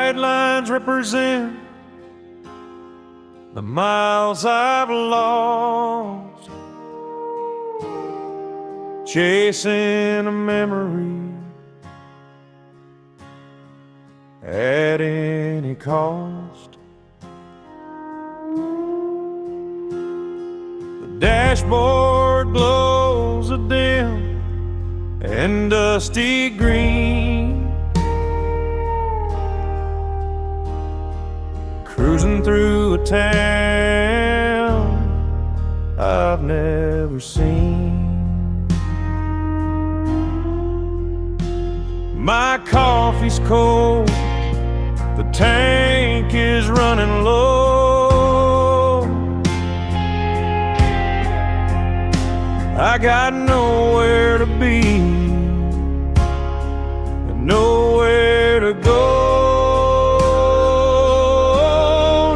bright lines represent the miles I've lost, chasing a memory at any cost. The dashboard glows a dim and dusty green, cruising through a town I've never seen. My coffee's cold, the tank is running low. I got nowhere to be and nowhere to go.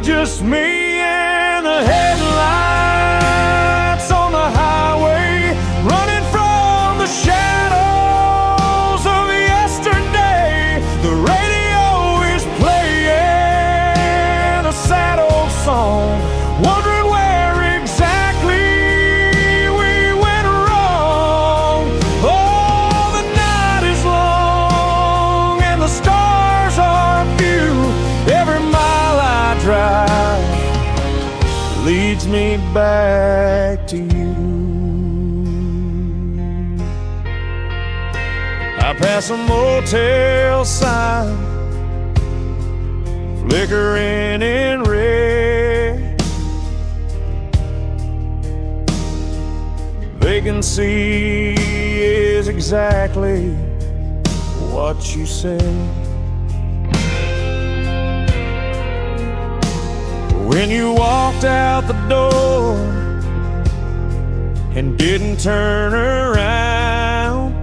Just me and the headlights on the highway, running from the shadows of yesterday. The radio is playing a sad old song, wondering where exactly we went wrong. Oh, the night is long and the stars are few. Every mile I drive leads me back to you. I pass a motel sign, flickering in red. Vacancy is exactly what you said. When you walked out the door and didn't turn around,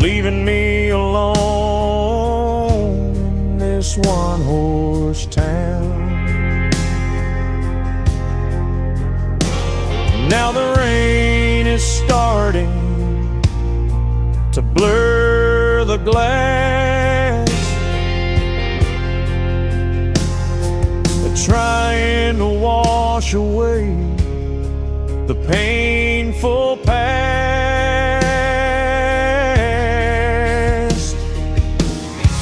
leaving me alone in this one-horse town. Now the rain is starting to blur the glass, trying to wash away the painful past.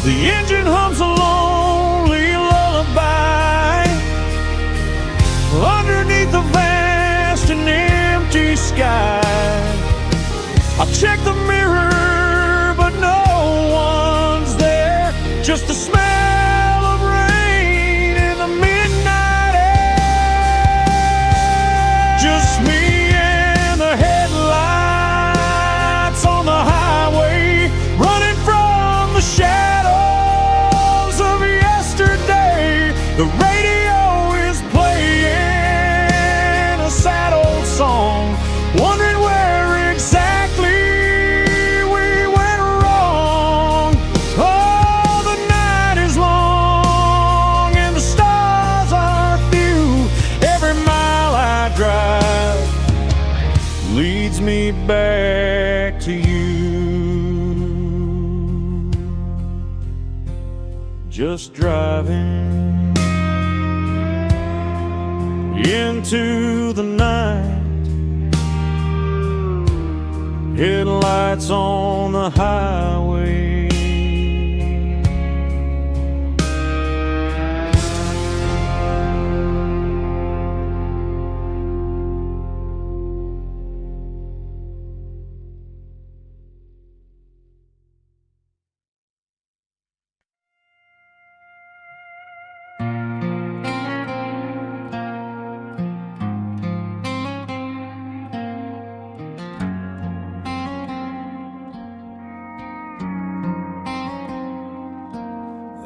The engine hums a lonely lullaby underneath the vast and empty sky. I check the mirror, but no one's there, just the smell of rain in the midnight air. Just me and the headlights on the highway, running from the shadows of yesterday. The radio is playing a sad old song, wondering where exactly we went wrong. Oh, the night is long and the stars are few. Every mile I drive leads me back to you. Just driving into the night, headlights on the highway.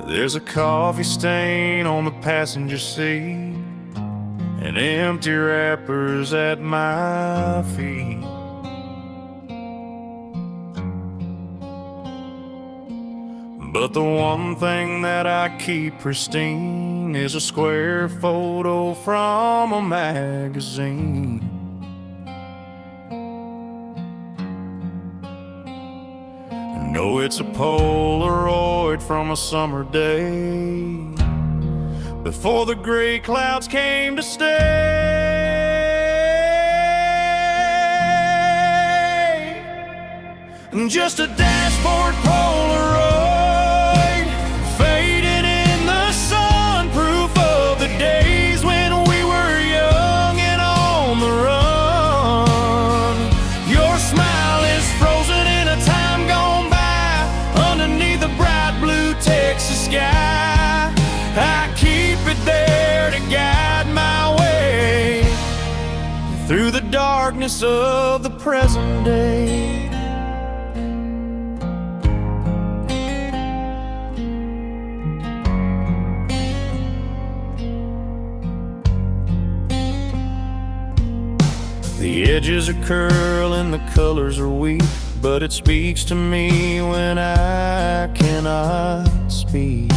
There's a coffee stain on the passenger seat and empty wrappers at my feet. But the one thing that I keep pristine is a square photo from a magazine. know it's a Polaroid from a summer day before the gray clouds came to stay. Just a dashboard Polaroid fading in the sun, proof of the days when we were young and on the run. Your smile is frozen in a time gone by underneath the bright blue Texas sky. I keep it there to guide my way through the darkness of the present day. The edges are curling, the colors are weak, but it speaks to me when I cannot speak.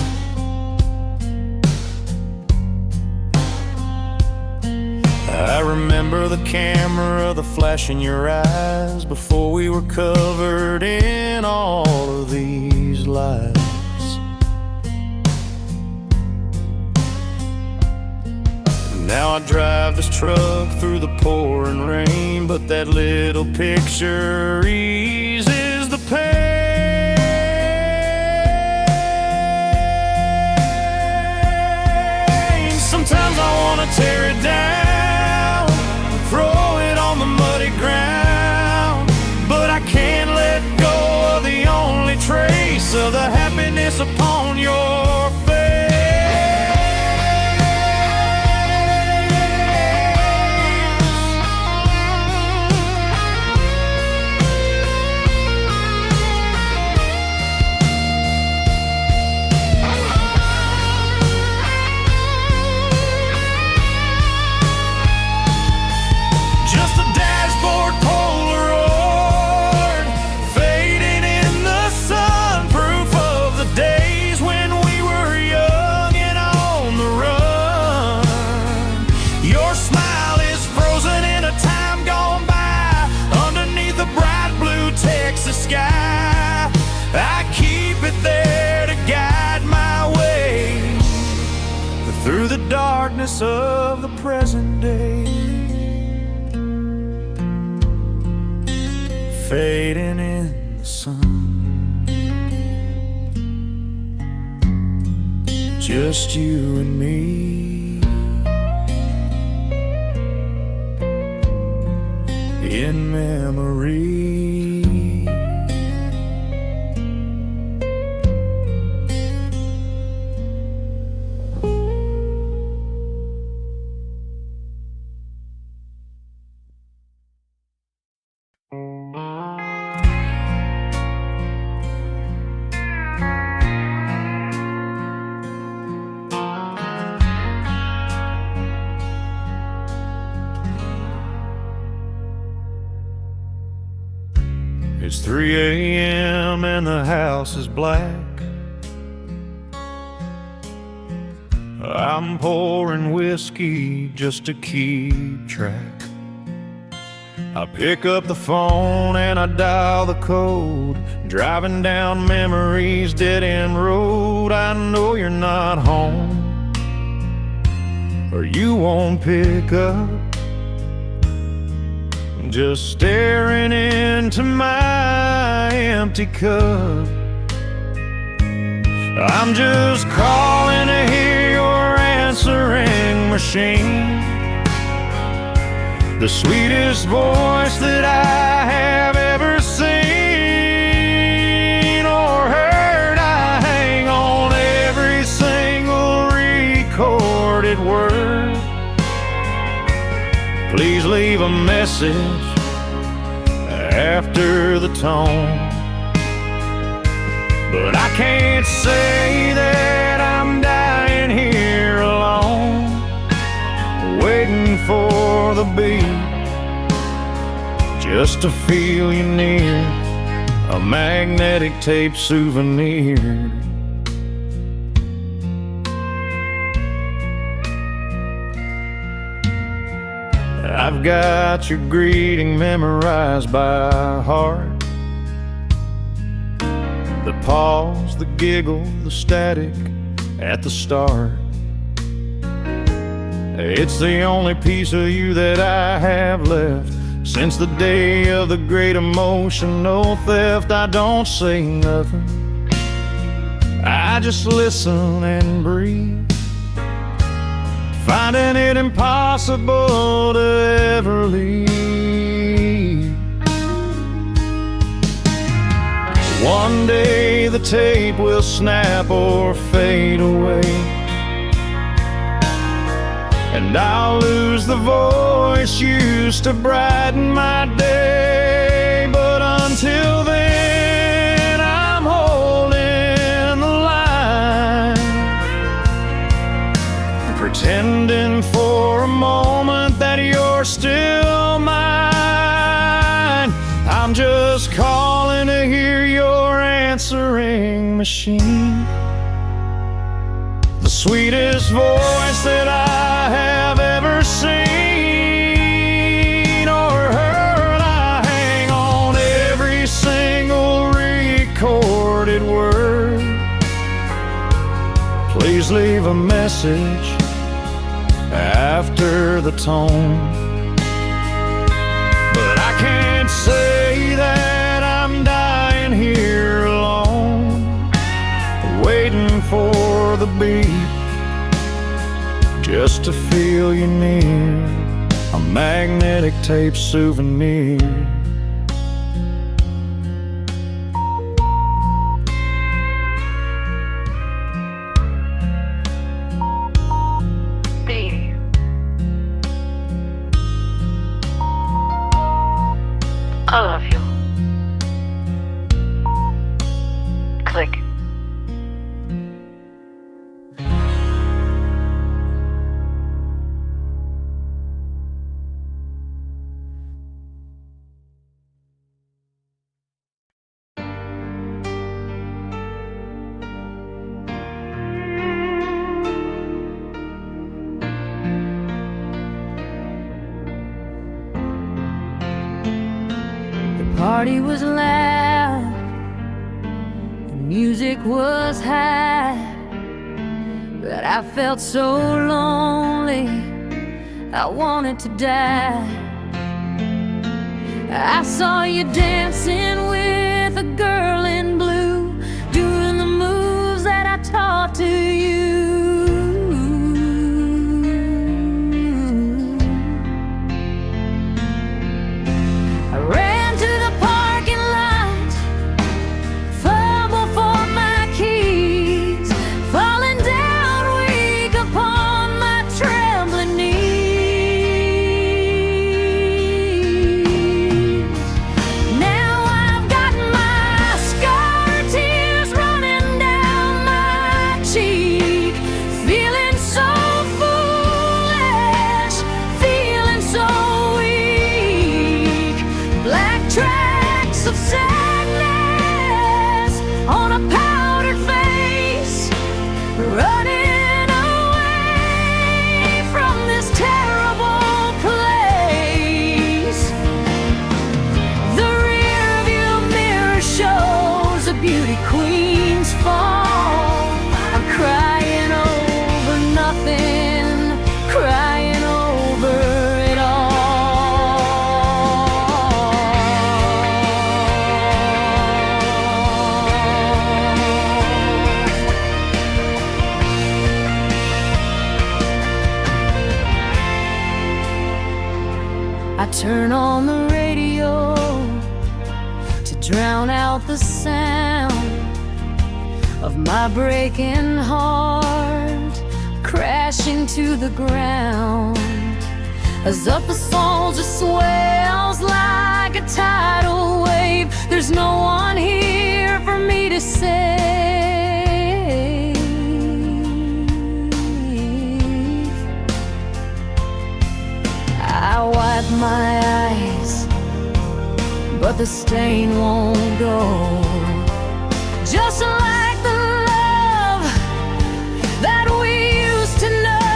I remember the camera, the flash in your eyes before we were covered in all of these lies. Now I drive this truck through the pouring rain, but that little picture eases the pain. Sometimes I want to tear it down, throw it on the muddy ground, but I can't let go of the only trace of the happiness upon your face. I keep it there to guide my way through the darkness of the present day. Fading in the sun, just you and me in memory. It's 3 a.m. and the house is black. I'm pouring whiskey just to keep track. I pick up the phone and I dial the code, driving down memories, dead-end road. I know you're not home, or you won't pick up. Just staring into my empty cup. I'm just calling to hear your answering machine, the sweetest voice that I have ever seen or heard. I hang on every single recorded word. Please leave a message after the tone. But I can't say that I'm dying here alone, waiting for the beat, just to feel you near, a magnetic tape souvenir. I've got your greeting memorized by heart. The pause, the giggle, the static at the start. It's the only piece of you that I have left. Since the day of the great emotional theft, I don't say nothing, I just listen and breathe, finding it impossible to ever leave. One day the tape will snap or fade away, and I'll lose the voice used to brighten my day. But until then, I'm holding the line, pretending for a moment that you're still mine. I'm just calling to hear your answering machine, the sweetest voice that I have ever seen or heard. I hang on every single recorded word. Please leave a message after the tone. But I can't say that I'm dying here alone, waiting for the beat, just to feel you near, a magnetic tape souvenir. Baby, I love you. Click. The party was loud, the music was high, but I felt so lonely, I wanted to die. I saw you dancing with a girl in blue, doing the moves that I taught to you. I ran to the parking lot, fumble for my keys, falling down weak upon my trembling knees. Now I've got my scar tears running down my cheek, feeling so foolish, feeling so weak. Black tracks of sadness on a powdered face, running away from this terrible place. The rearview mirror shows a beauty queen's fall. I'm crying over nothing, crying over it all. I turn on the radio to drown out the sound of my breaking heart crashing to the ground, as up a soul just swells like a tidal wave. There's no one here for me to save. I wipe my eyes, but the stain won't go. Just like the love that we used to know,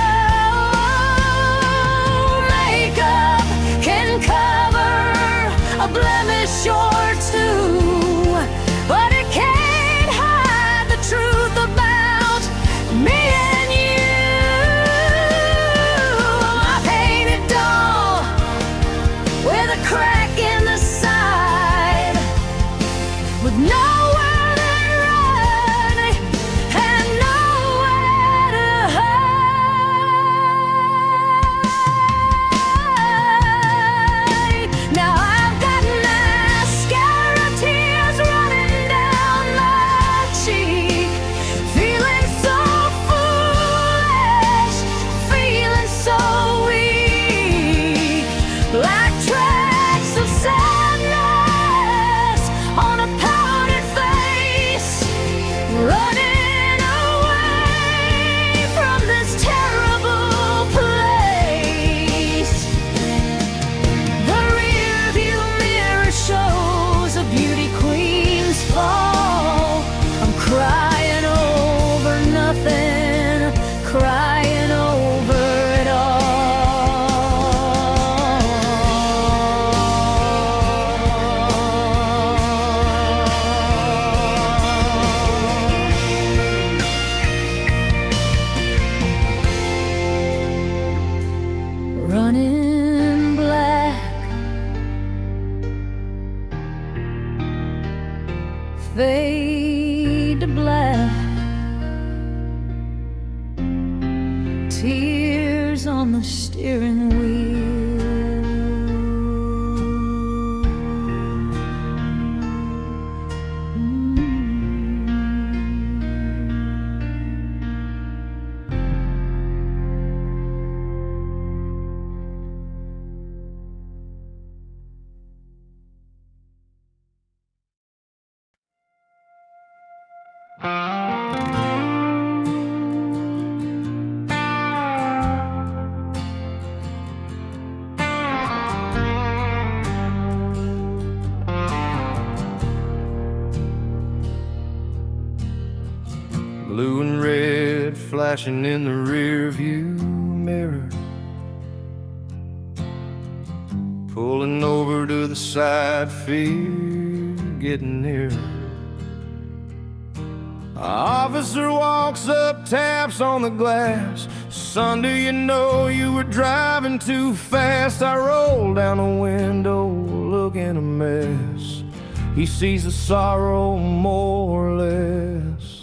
makeup can cover a blemish or two, but it can't running black, fade to black, tears on the steering wheel. Blue and red flashing in the rear view mirror, pulling over to the side, fear getting nearer. Officer walks up, taps on the glass. Son, do you know you were driving too fast? I roll down the window, looking a mess. He sees the sorrow more or less.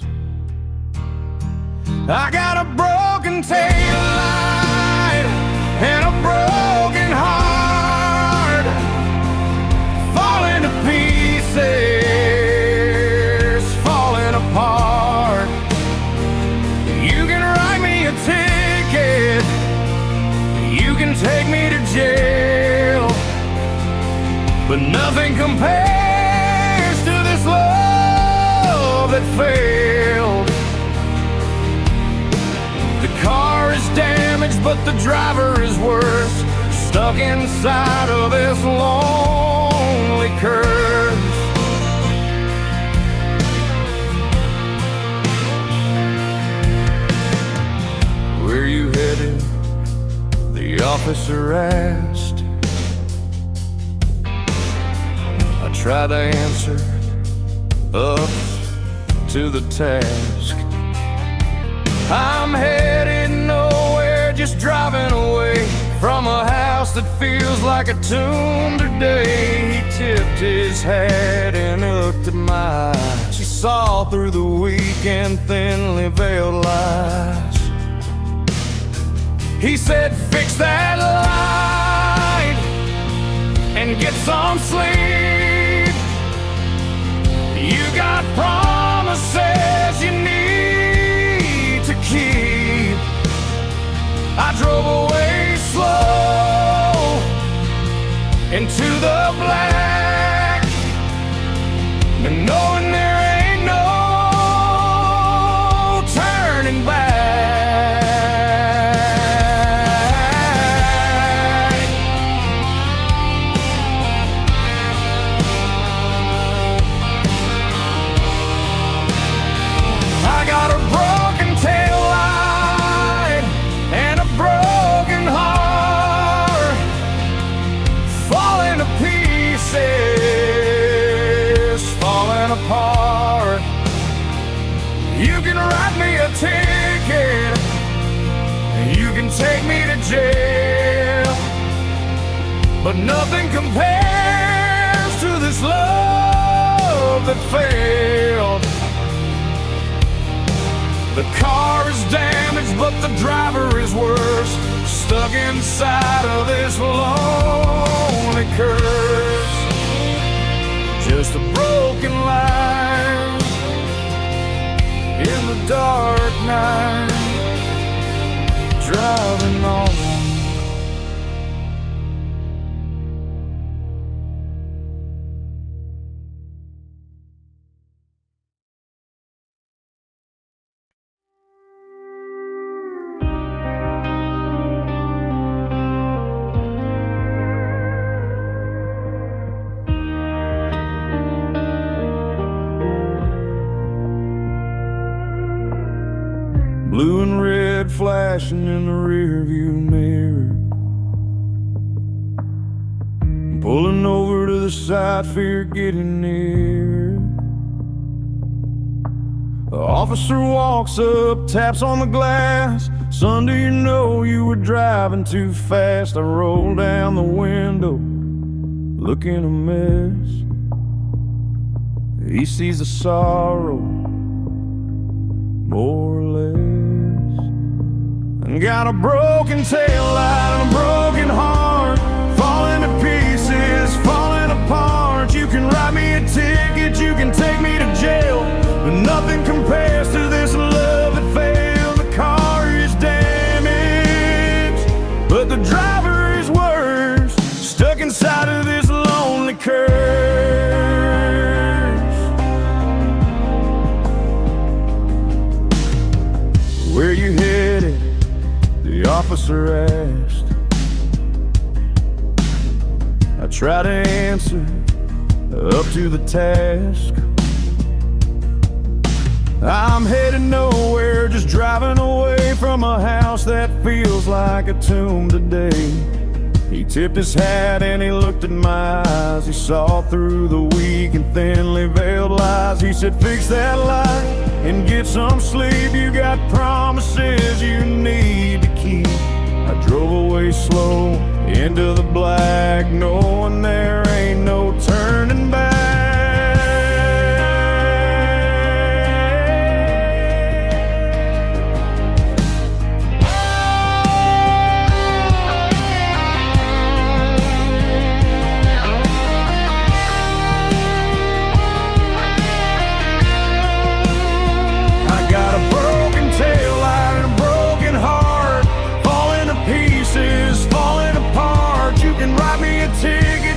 I got a broken tail light and a broken heart, falling to pieces, falling apart. You can write me a ticket, you can take me to jail, but nothing compares to this love that failed. The car is damaged, but the driver is worse, stuck inside of this lonely curse. Where you headed? The officer asked. I tried to answer up to the task. I'm headed nowhere, just driving away from a house that feels like a tomb today. He tipped his hat and looked at my eyes. She saw through the weak and thinly veiled lies. He said, fix that light and get some sleep. You got promises you need to keep. I drove away slow into the black, and knowing there ain't no turning back. I got a broken tail light and a broken heart, falling to pieces, falling apart. You can write me a ticket, you can take me to jail, but nothing compares to this love that failed. The car is damaged, but the driver is worse, stuck inside of this lonely curse. Just a broken light in the dark night, driving on. Blue and red flashing in the rearview mirror, pulling over to the side, fear getting near. The officer walks up, taps on the glass. Son, do you know you were driving too fast? I rolled down the window, looking a mess. He sees the sorrow, more or less. And got a broken taillight and a broken heart, falling to pieces, falling apart. You can write me a ticket, you can take me to jail, but nothing compares to this love that failed. The car is damaged, but the driver is worse, stuck inside of this lonely curse. Where you headed? The officer asked. I tried to answer, up to the task. I'm headed nowhere, just driving away from a house that feels like a tomb today. He tipped his hat and he looked at my eyes. He saw through the weak and thinly veiled lies. He said, fix that light and get some sleep. You got promises you need to keep. I drove away slow into the black, knowing there ain't no turning back.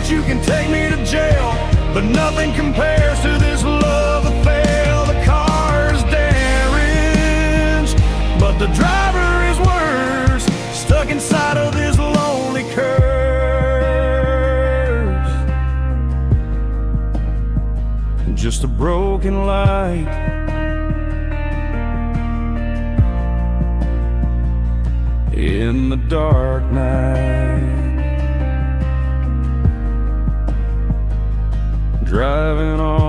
You can take me to jail, but nothing compares to this love that failed. The car's damaged, but the driver is worse, stuck inside of this lonely curse. Just a broken light, in the dark night, driving on.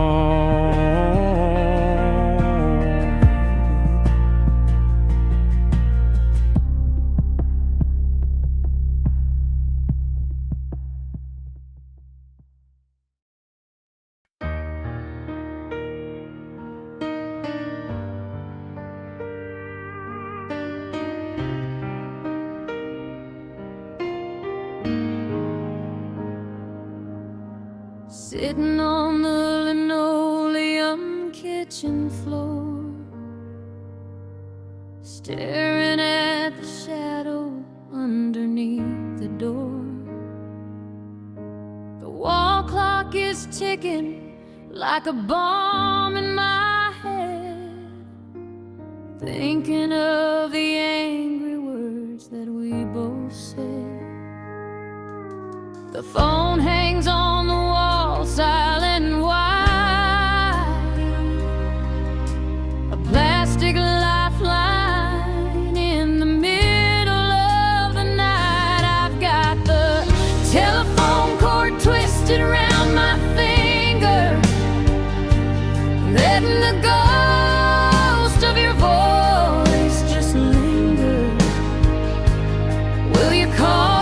Sitting on the linoleum kitchen floor, staring at the shadow underneath the door. The wall clock is ticking like a bomb in my head, thinking of the angry words that we both said. The phone hangs on the wall, silent and wide, a plastic lifeline in the middle of the night. I've got the telephone cord twisted around my finger, letting the ghost of your voice just linger. Will you call?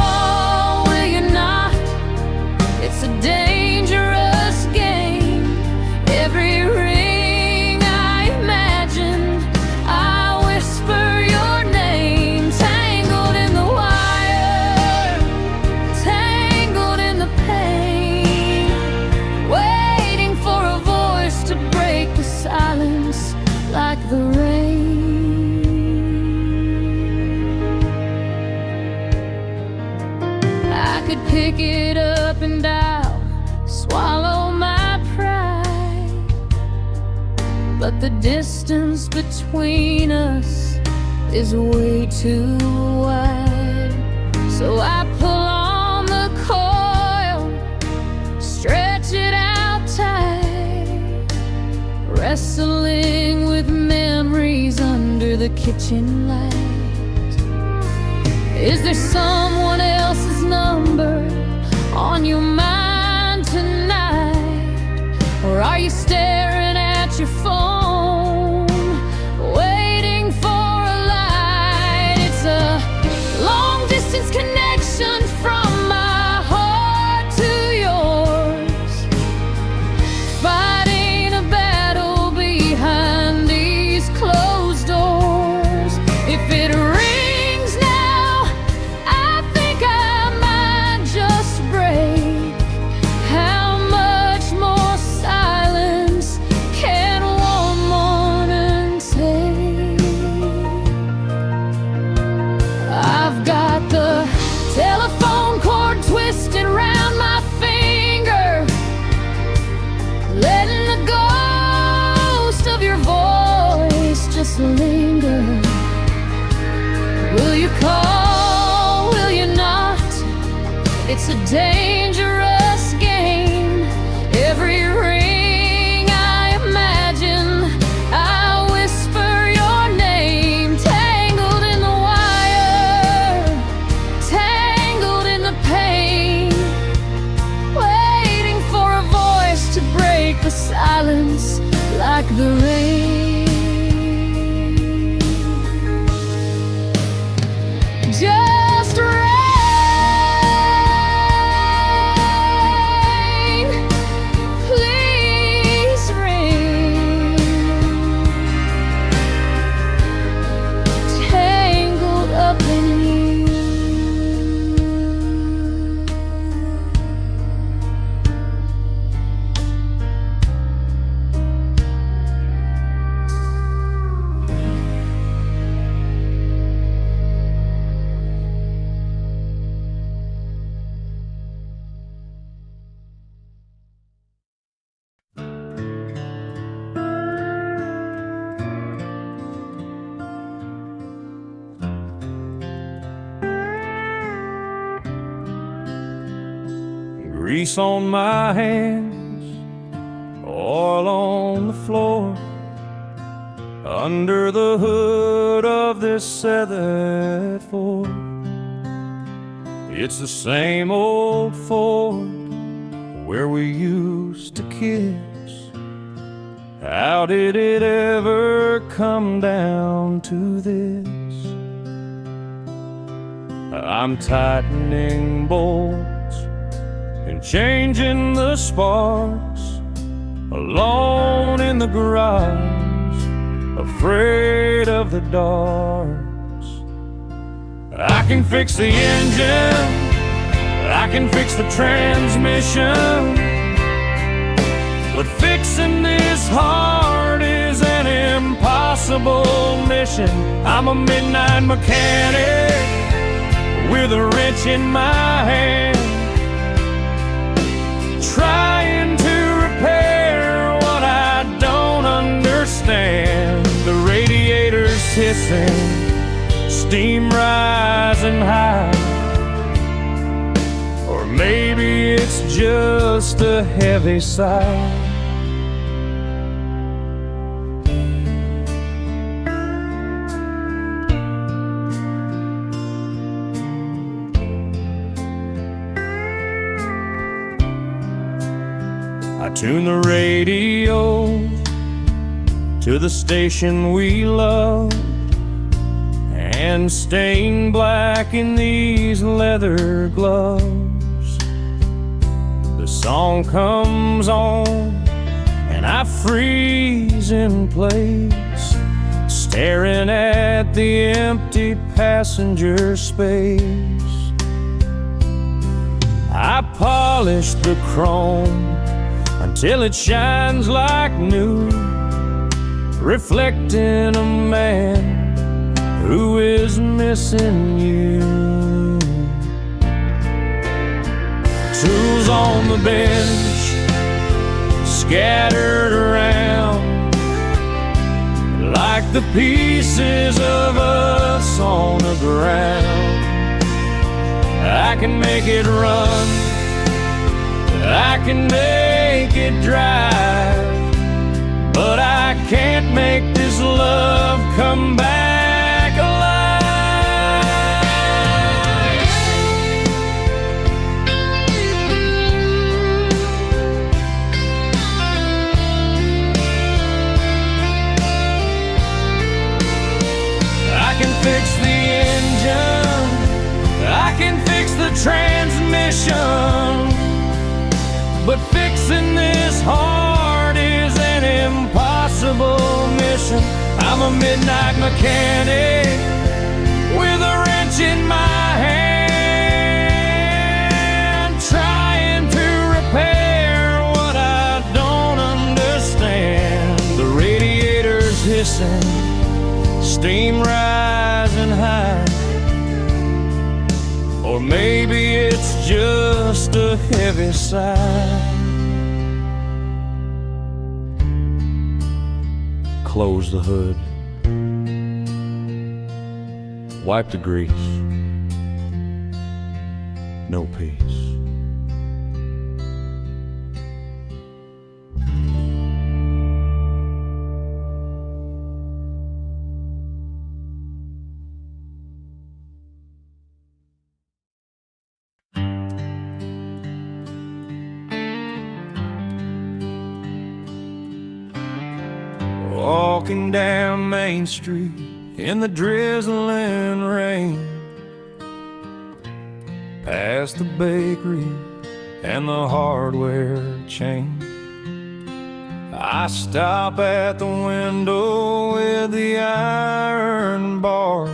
It's a dangerous game. Every ring I imagined, I whisper your name. Tangled in the wire, tangled in the pain, waiting for a voice to break the silence like the rain. I could pick it up and I'll swallow my pride, but the distance between us is way too wide. So I pull on the coil, stretch it out tight, wrestling with memories under the kitchen light. Is there someone else's number on your mind tonight? Or are you staring at your phone, waiting for a light? It's It's a dangerous game. Every ring I imagine, I whisper your name. Tangled in the wire, tangled in the pain, waiting for a voice to break the silence like the rain. Just rain, please rain. Tangled up in you. Grease on my hands, oil on the floor, under the hood of this 7-4. It's the same old Ford where we used to kiss. How did it ever come down to this? I'm tightening bolts and changing the sparks, alone in the garage, afraid of the darks. I can fix the engine, I can fix the transmission, but fixing this heart is an impossible mission. I'm a midnight mechanic with a wrench in my hand, trying to repair what I don't understand. The radiator's hissing, steam rising high, or maybe it's just a heavy sigh. I tune the radio to the station we love, and stain black in these leather gloves. The song comes on and I freeze in place, staring at the empty passenger space. I polish the chrome until it shines like new, reflecting a man who is missing you. Tools on the bench, scattered around, like the pieces of us on the ground. I can make it run, I can make it drive, but I can't make this love come back alive. I can fix the engine, I can fix the transmission, but fixing this heart is an impossible mission. I'm a midnight mechanic with a wrench in my hand, trying to repair what I don't understand. The radiator's hissing, steam rising high, or maybe it's just a heavy sigh. Close the hood, wipe the grease, no peace. Walking down Main Street in the drizzling rain, past the bakery and the hardware chain, I stop at the window with the iron bars,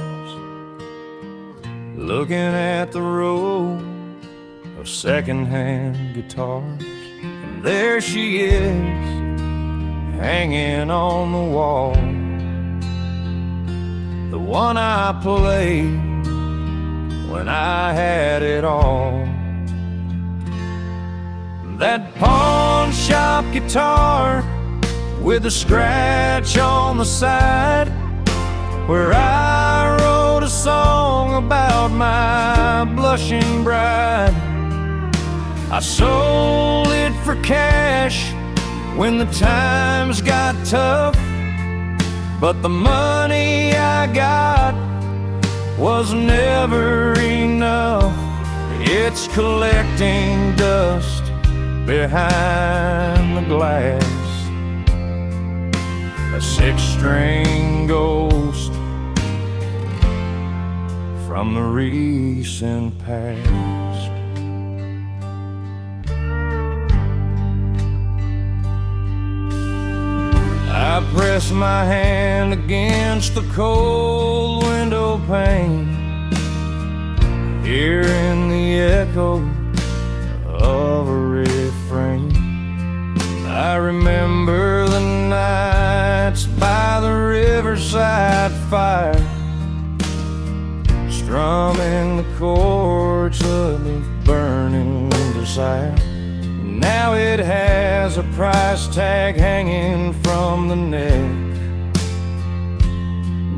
looking at the row of secondhand guitars. And there she is, hanging on the wall, the one I played when I had it all. That pawn shop guitar with a scratch on the side, where I wrote a song about my blushing bride. I sold it for cash when the times got tough, but the money I got was never enough. It's collecting dust behind the glass, a six-string ghost from the recent past. I press my hand against the cold window pane, hearing the echo of a refrain. I remember the nights by the riverside fire, strumming the chords of burning desire. Now it has a price tag hanging from the neck,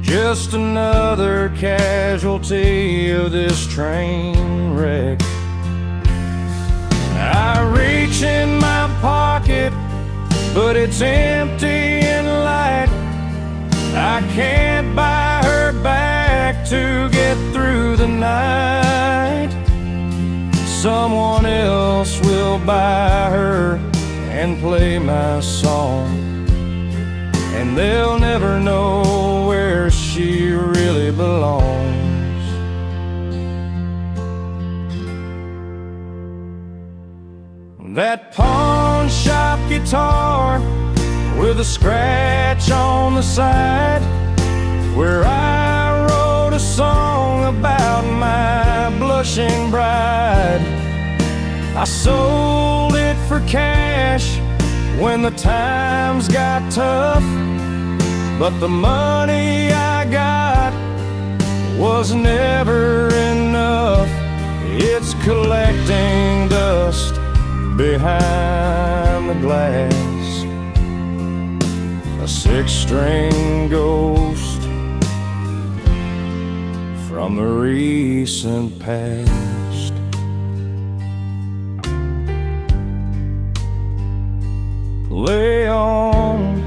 just another casualty of this train wreck. I reach in my pocket, but it's empty and light. I can't buy her back to get through the night. Someone else will buy her and play my song, and they'll never know where she really belongs. That pawn shop guitar with a scratch on the side, where I wrote a song about my blushing bride. I sold it for cash when the times got tough, but the money I got was never enough. It's collecting dust behind the glass, a six-string ghost from the recent past. Play on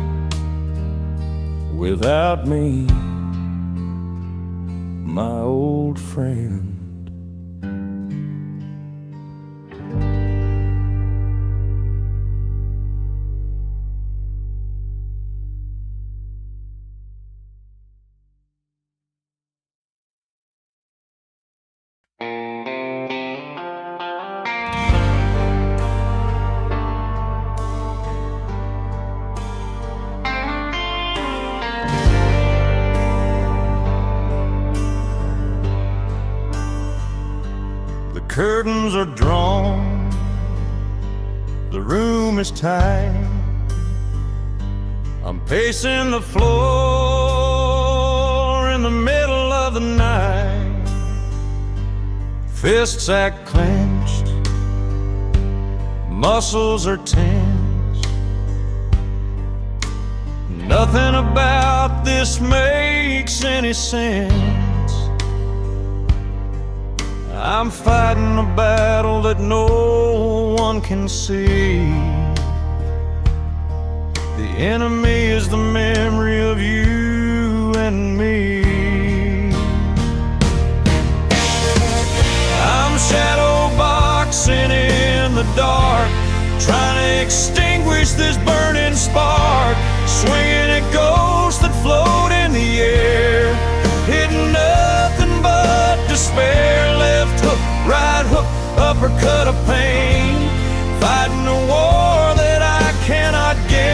without me, my old friend. Curtains are drawn, the room is tight. I'm pacing the floor in the middle of the night. Fists act clenched, muscles are tense. Nothing about this makes any sense. I'm fighting a battle that no one can see. The enemy is the memory of you and me. I'm shadow boxing in the dark, trying to extinguish this burning spark, swinging at ghosts that float in the air, hitting nothing but despair. Left hook, right hook, uppercut of pain, fighting a war that I cannot gain.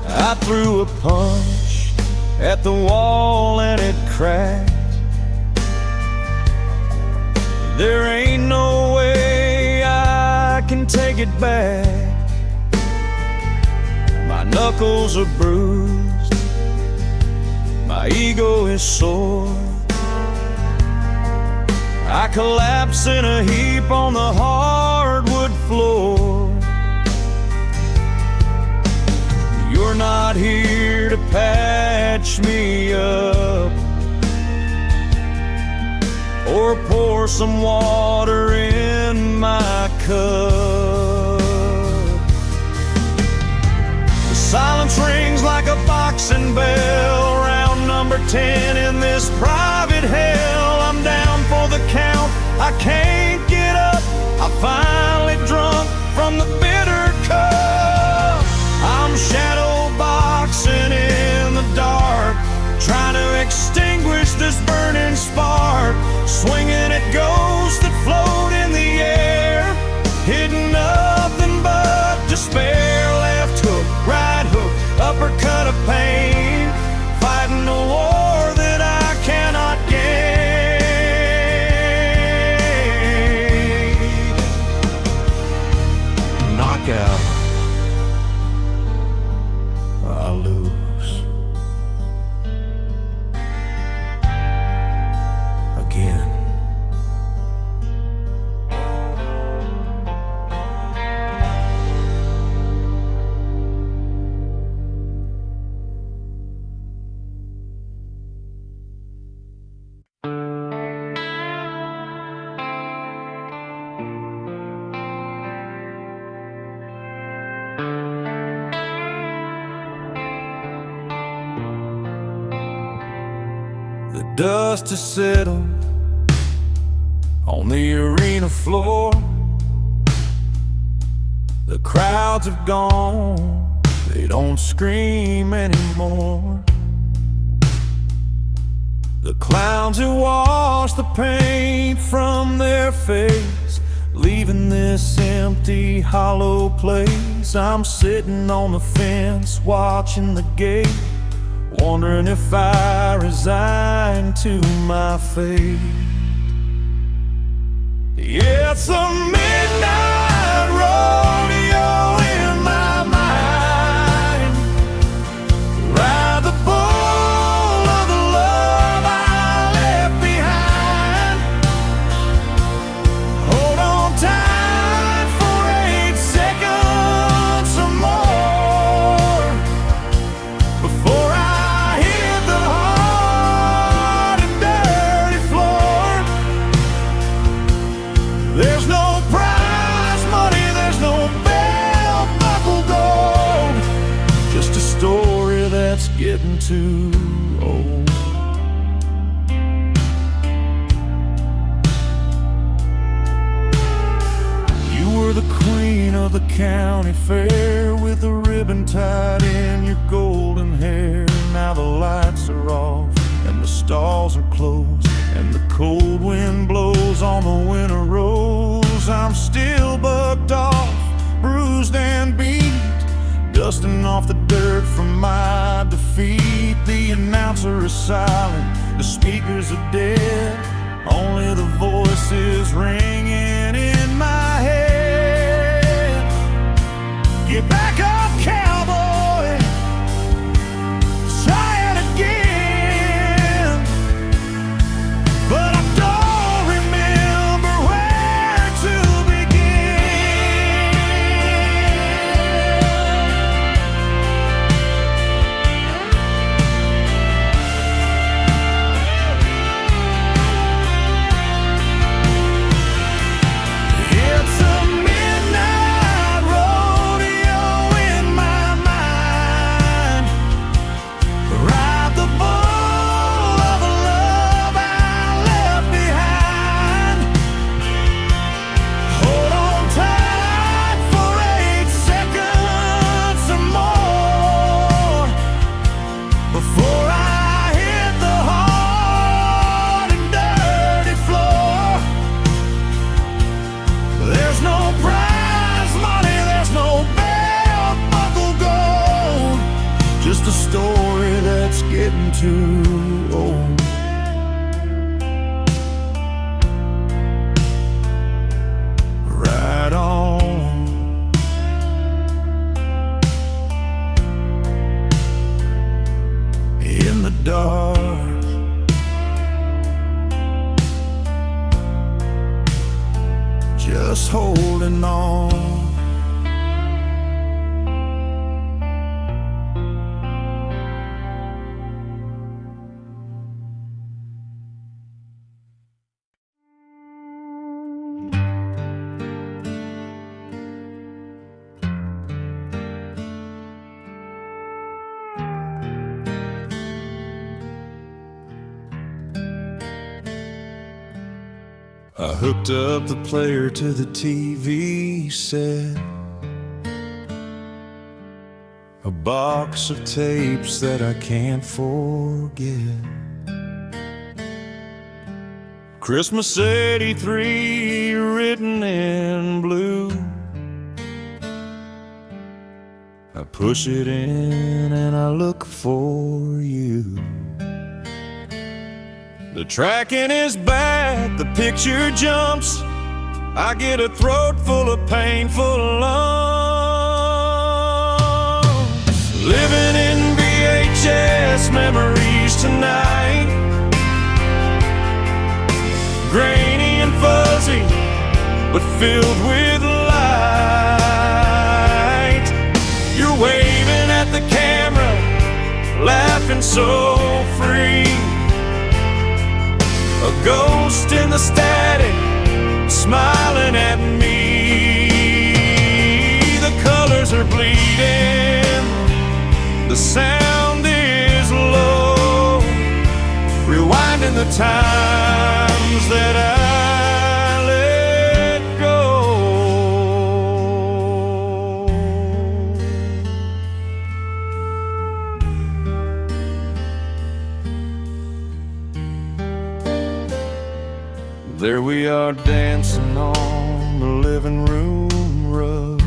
I threw a punch at the wall and it cracked. There ain't no way I can take it back. My knuckles are bruised, my ego is sore. I collapse in a heap on the hardwood floor. You're not here to patch me up or pour some water in my cup. The silence rings like a boxing bell, round number 10 in this private hell. I'm down for the count, I can't get up. I finally drunk from the bitter cup. I'm shadow boxing in the dark, trying to extinguish this burning spark, swinging at ghosts that float in the air, hitting nothing but despair. Left hook, right hook, uppercut of pain, fighting a war that I cannot gain. Knockout, I lose. Again. The dust has settled on the arena floor. The crowds have gone, they don't scream anymore. The clowns have washed the paint from their face, leaving this empty, hollow place. I'm sitting on the fence, watching the gate, wondering if I resign to my fate. Yeah, it's a midnight rodeo in my mind. Ride the bull of the love I left behind. Hold on tight for 8 seconds or more before I hit the hard and dirty floor. There's no prize money, there's no bell buckle gold, just a story that's getting too old. You were the queen of the county fair, with a ribbon tied in your golden hair. Now the lights are off and the stalls are closed, and the cold wind blows on the winter rose. I'm still bucked off, bruised and beat, dusting off the dirt from my defeat. The announcer is silent, the speakers are dead, only the voices ringing in my head. Get back up, cowboy, try it again. But I don't remember where to begin. too old. Right on. In the dark, just holding on. I hooked up the player to the TV set, a box of tapes that I can't forget. Christmas '83 written in blue. I push it in and I look for you. The tracking is bad, the picture jumps. I get a throat full of painful lumps. Living in VHS memories tonight, grainy and fuzzy, but filled with light. You're waving at the camera, laughing so free. A ghost in the static, smiling at me. The colors are bleeding, the sound is low, rewinding the times that I let go. There we are dancing on the living room rug.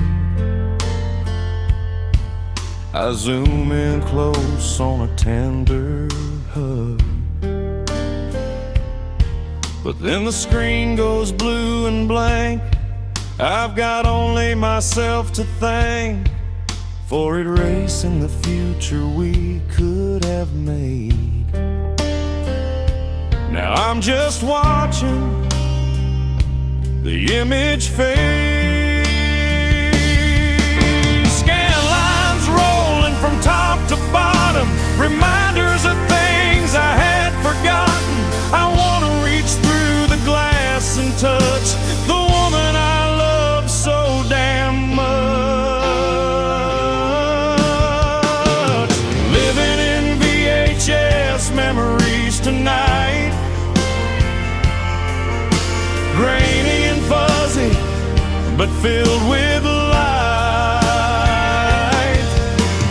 I zoom in close on a tender hug, but then the screen goes blue and blank. I've got only myself to thank for erasing the future we could have made. Now I'm just watching the image fade. Scan lines rolling from top to bottom, reminders of things I had forgotten. I want to reach through the glass and touch the woman I love so damn much. Living in VHS memories tonight, grainy and fuzzy, but filled with light.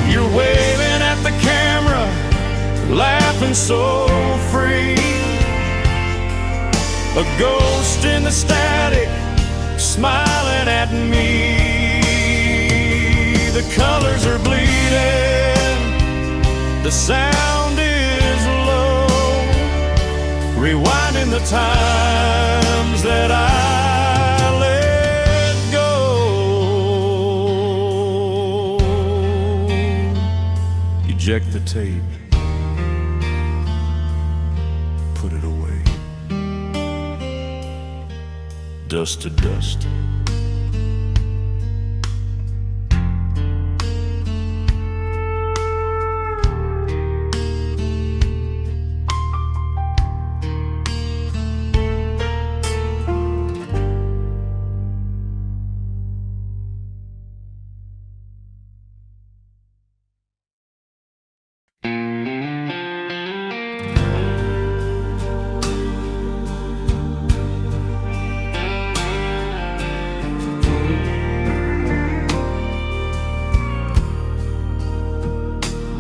You're waving at the camera, laughing so free. A ghost in the static, smiling at me. The colors are bleeding, the sound is low, rewinding the times that I let go. Eject the tape, put it away. Dust to dust.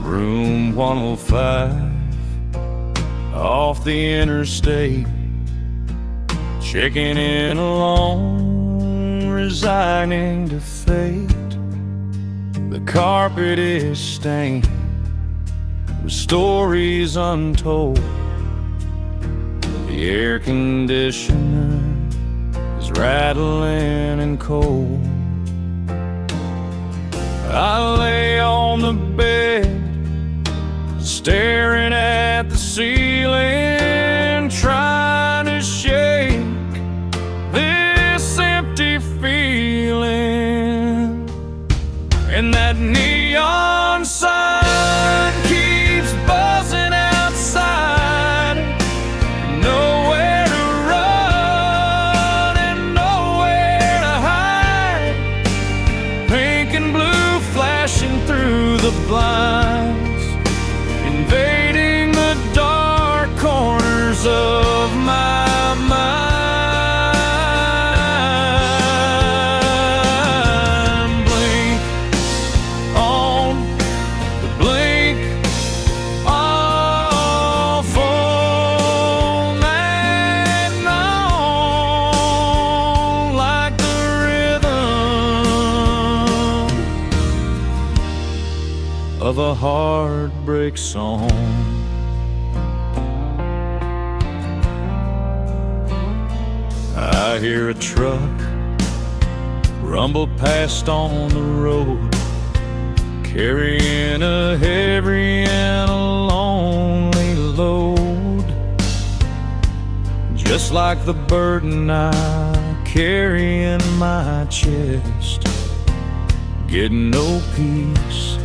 Room 105, off the interstate, checking in alone, resigning to fate. The carpet is stained, with stories untold. The air conditioner is rattling and cold. I lay on the bed, staring at the ceiling, trying to shake this empty feeling. And that neon sign keeps buzzing outside. Nowhere to run and nowhere to hide. Pink and blue flashing through the blinds, invading the dark corners of my mind. Blink on the blink off all night long, like the rhythm of a heartbreak song. I hear a truck rumble past on the road, carrying a heavy and a lonely load, just like the burden I carry in my chest. Getting no peace,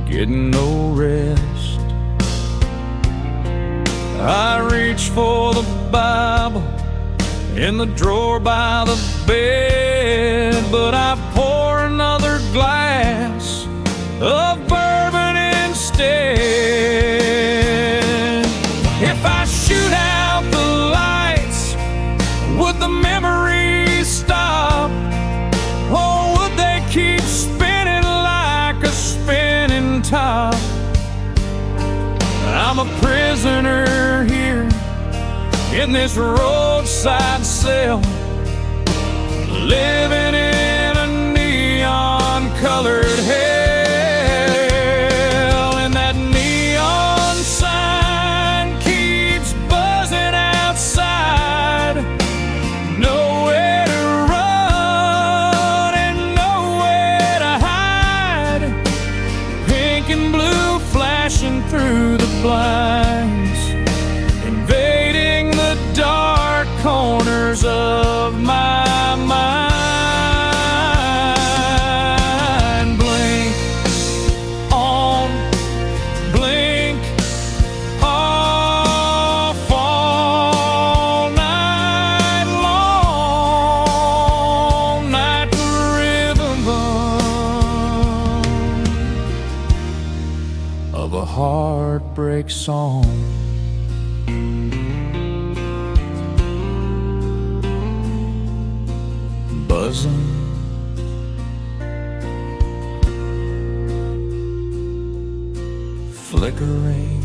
getting no rest. I reach for the Bible in the drawer by the bed, but I pour another glass of bourbon instead. If I shoot out the lights, would the memories stop? Or would they keep spinning like a spinning top? I'm a prisoner here in this roadside cell, living in a neon-colored hell. And that neon sign keeps buzzing outside. Nowhere to run and nowhere to hide. Pink and blue flashing through the blinds, invading the dark corners of my mind. Blink on, blink off all night long, like the rhythm of a heartbreak song. Buzzing, flickering,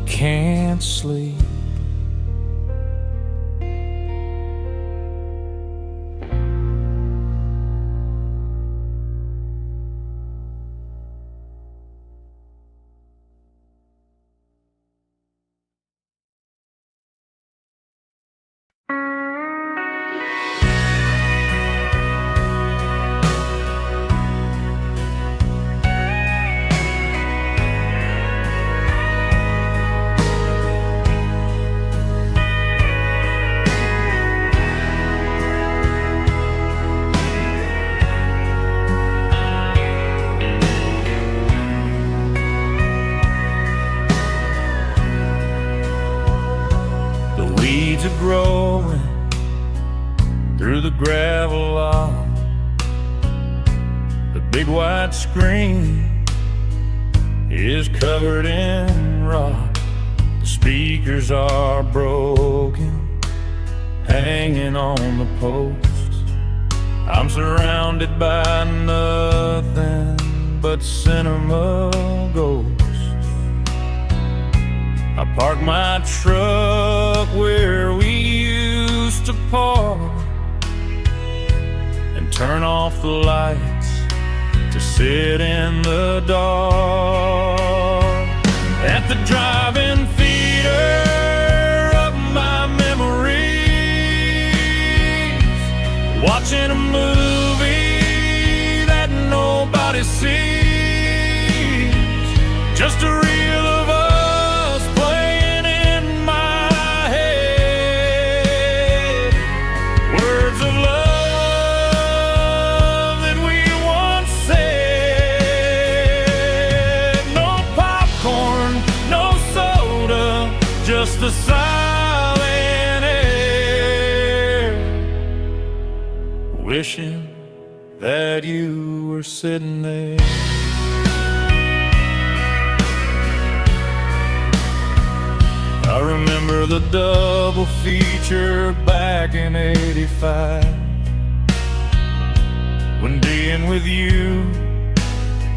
can't sleep. Weeds are growing through the gravel lot. The big white screen is covered in rock. The speakers are broken, hanging on the posts. I'm surrounded by nothing but cinema ghosts. I park my truck where we used to park and turn off the lights to sit in the dark at the drive-in theater of my memories, watching a movie that nobody sees, just a reel of us playing in my head, words of love that we once said. No popcorn, no soda, just the silent air, wishing that you were sitting there. I remember the double feature back in '85, when being with you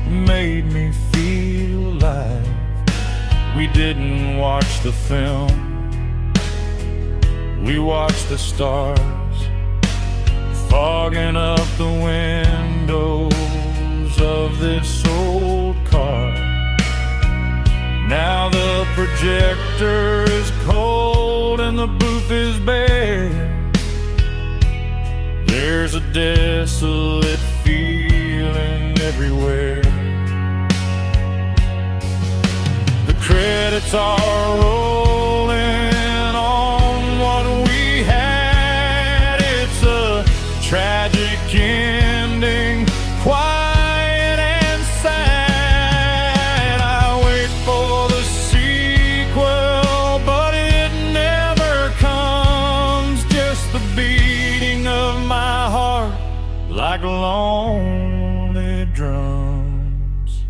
made me feel alive. We didn't watch the film, we watched the stars fogging up the windows of this old car. Now the projector is cold and the booth is bare. There's a desolate feeling everywhere. The credits are rolling on what we had. It's a tragic ending, quiet and sad. I wait for the sequel, but it never comes. Just the beating of my heart like lonely drums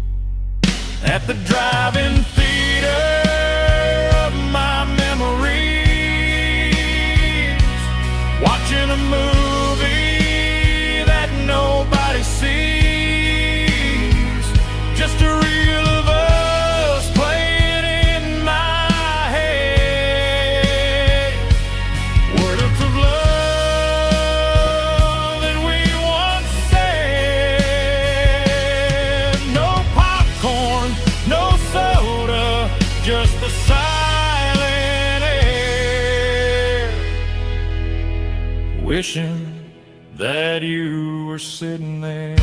at the drive-in theater of my memories, watching a movie that nobody sees, just a reel of us playing in my head, words of love that we once said. No popcorn, no soda, just the silent air, wishing that you were sitting there.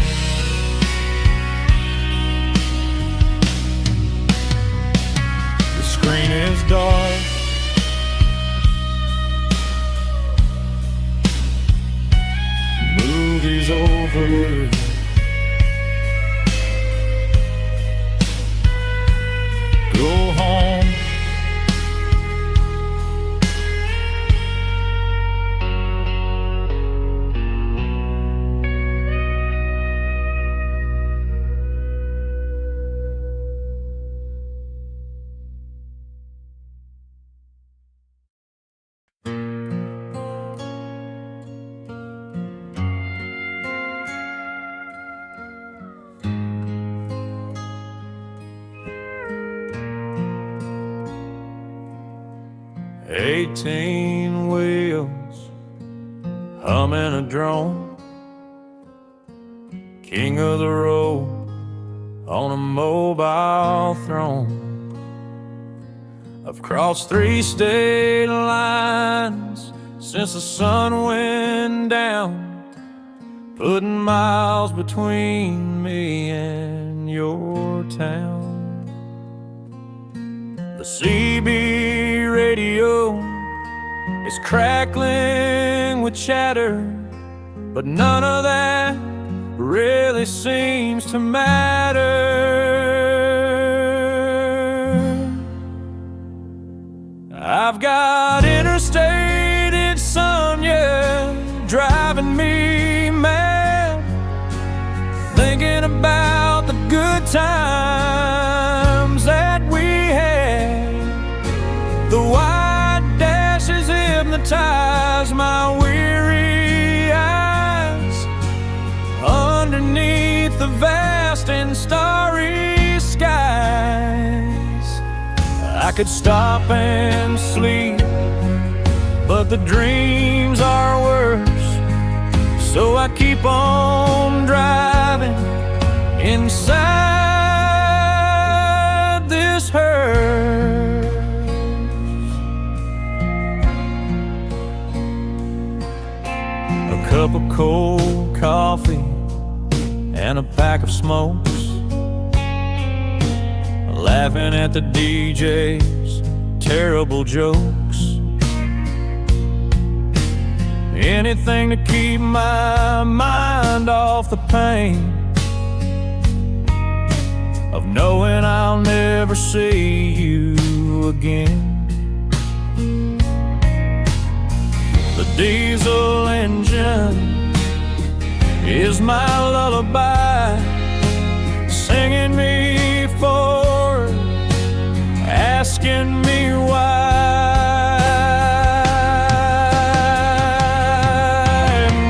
The screen is dark, movie's over. Go home, '18 wheels, humming a drone, king of the road on a mobile throne. I've crossed 3 state lines since the sun went down, putting miles between me and your town. The CB radio is crackling with chatter, but none of that really seems to matter. I've got interstate insomnia driving me mad, thinking about the good times that we had. The white dashes hypnotize my weary eyes underneath the vast and starry skies. I could stop and sleep, but the dreams are worse, so I keep on driving inside this hearse. A cup of cold coffee and a pack of smokes, laughing at the DJ's terrible jokes. Anything to keep my mind off the pain of knowing I'll never see you again. The diesel engine is my lullaby, singing me forward, asking me why.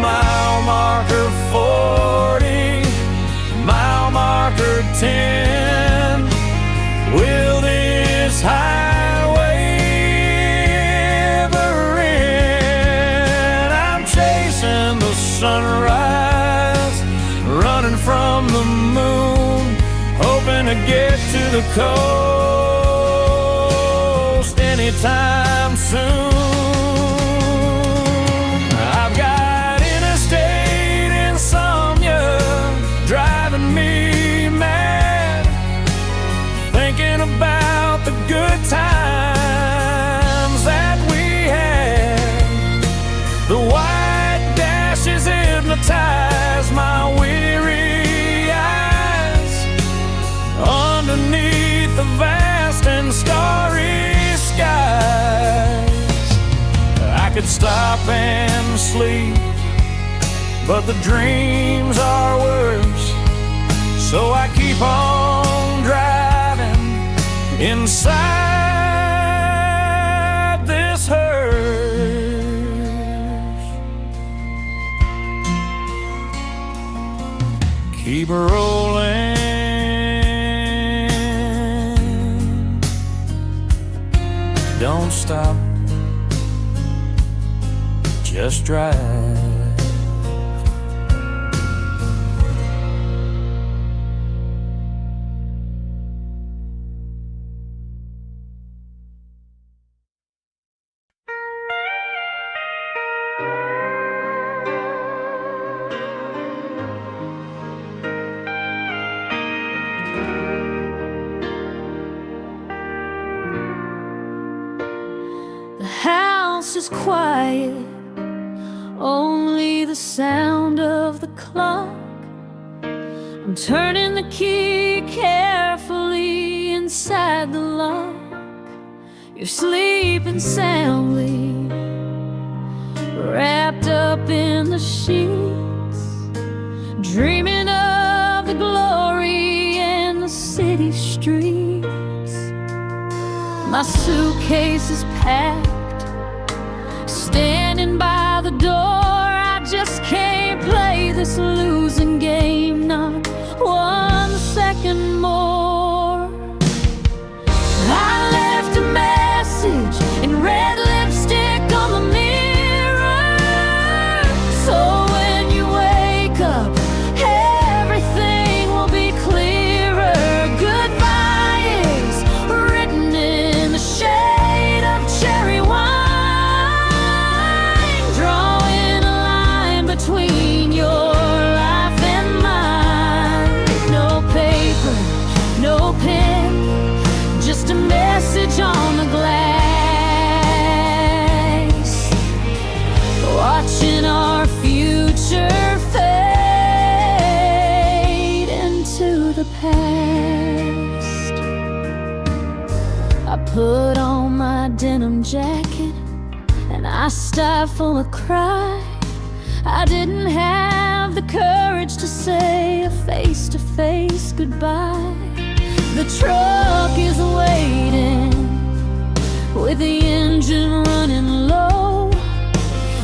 Mile marker 40, mile marker 10. Will this highway ever end? I'm chasing the sunrise, running from the moon, hoping to get to the coast anytime soon. I've got interstate insomnia driving me mad, thinking about the good times that we had. The white dashes hypnotize my weary eyes underneath the vast and starry skies. I could stop and sleep, but the dreams are worse, so I keep on driving inside this hearse. Keep rolling, don't stop, just drive. The house is quiet, only the sound of the clock. I'm turning the key carefully inside the lock. You're sleeping soundly, wrapped up in the sheets, dreaming of the glory and the city streets. My suitcase is packed, standing by the door. I just can't play this losing game, not 1 second more. I left a message in red lipstick on the mirror, so when you wake up, everything will be clearer. Goodbye is written in the shade of cherry wine, drawing a line between your life and mine. No paper, no pen, just a message on the glass, watching our future fade into the past. I put on my denim jacket and I stifle a cry. I didn't have the courage to say a face-to-face goodbye. The truck is waiting with the engine running low.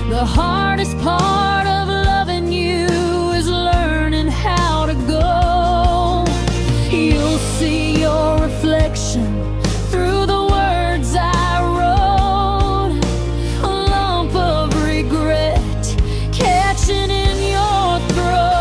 The hardest part of loving you is learning how to go. You'll see your reflection through the words I wrote, a lump of regret catching in your throat.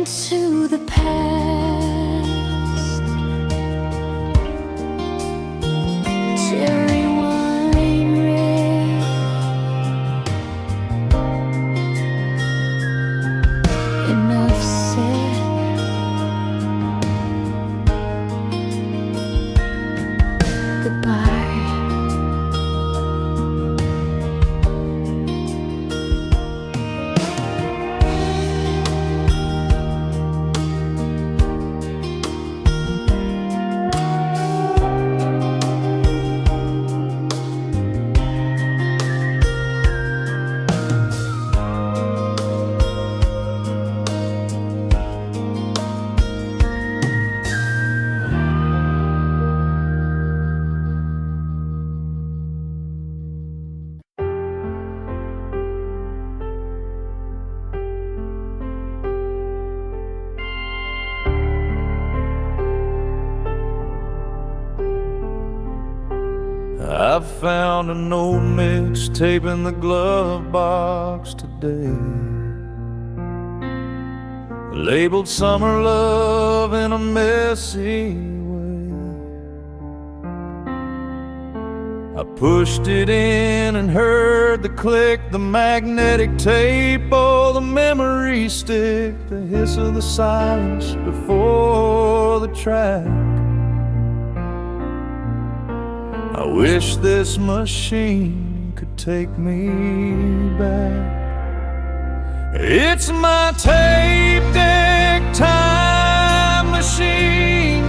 into the past. Cherry wine red, enough said. Goodbye. I found an old mixtape in the glove box today, labeled Summer Love in a messy way. I pushed it in and heard the click, the magnetic tape, oh, the memory stick, the hiss of the silence before the track. I wish this machine could take me back. It's my tape deck time machine,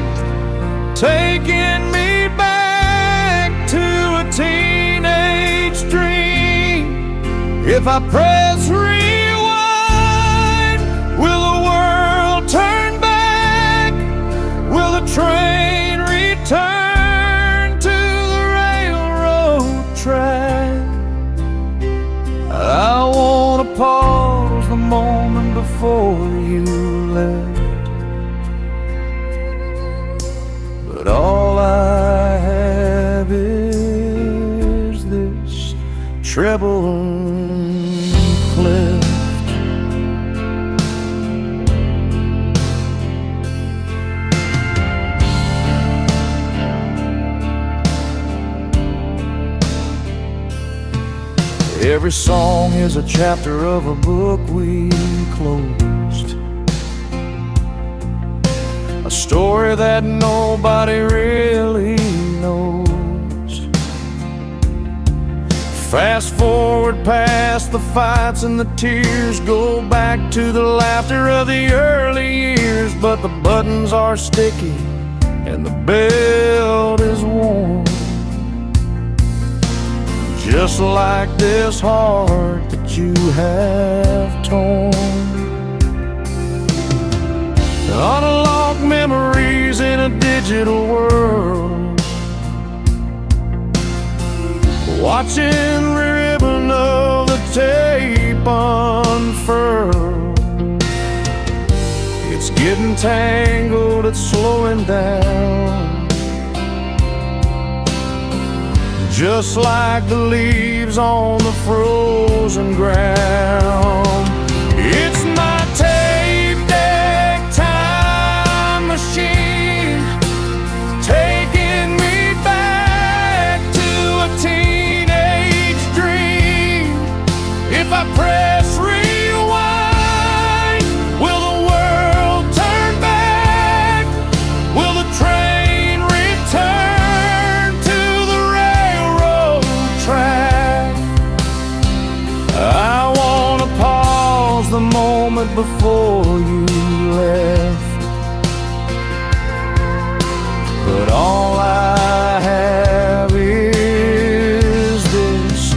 taking me back to a teenage dream. If I press rewind, will the world turn back? Will the train return track? I wanna pause the moment before you left, but all I have is this treble clef. Every song is a chapter of a book we closed, a story that nobody really knows. Fast forward past the fights and the tears, go back to the laughter of the early years, but the buttons are sticky and the belt is worn, just like this heart that you have torn. Unlock memories in a digital world, watching the ribbon of the tape unfurl. It's getting tangled, it's slowing down, just like the leaves on the frozen ground. It's my tape deck time machine, taking me back to a teenage dream. If I press rewind, will the world turn back? Will the train return to the track? I wanna pause the moment before you left, but all I have is this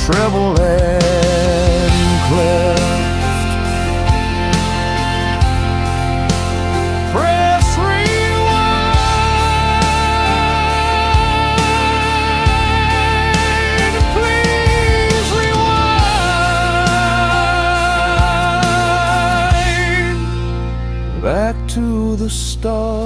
treble and clef. Press rewind, please rewind, back to the start.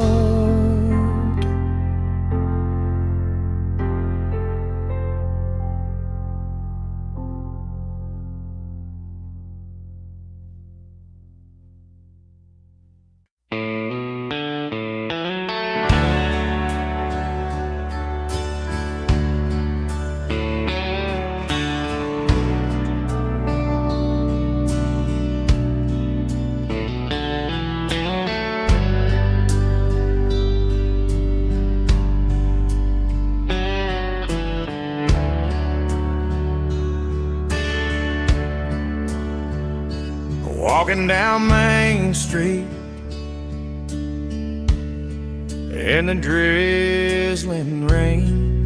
walking down Main Street in the drizzling rain.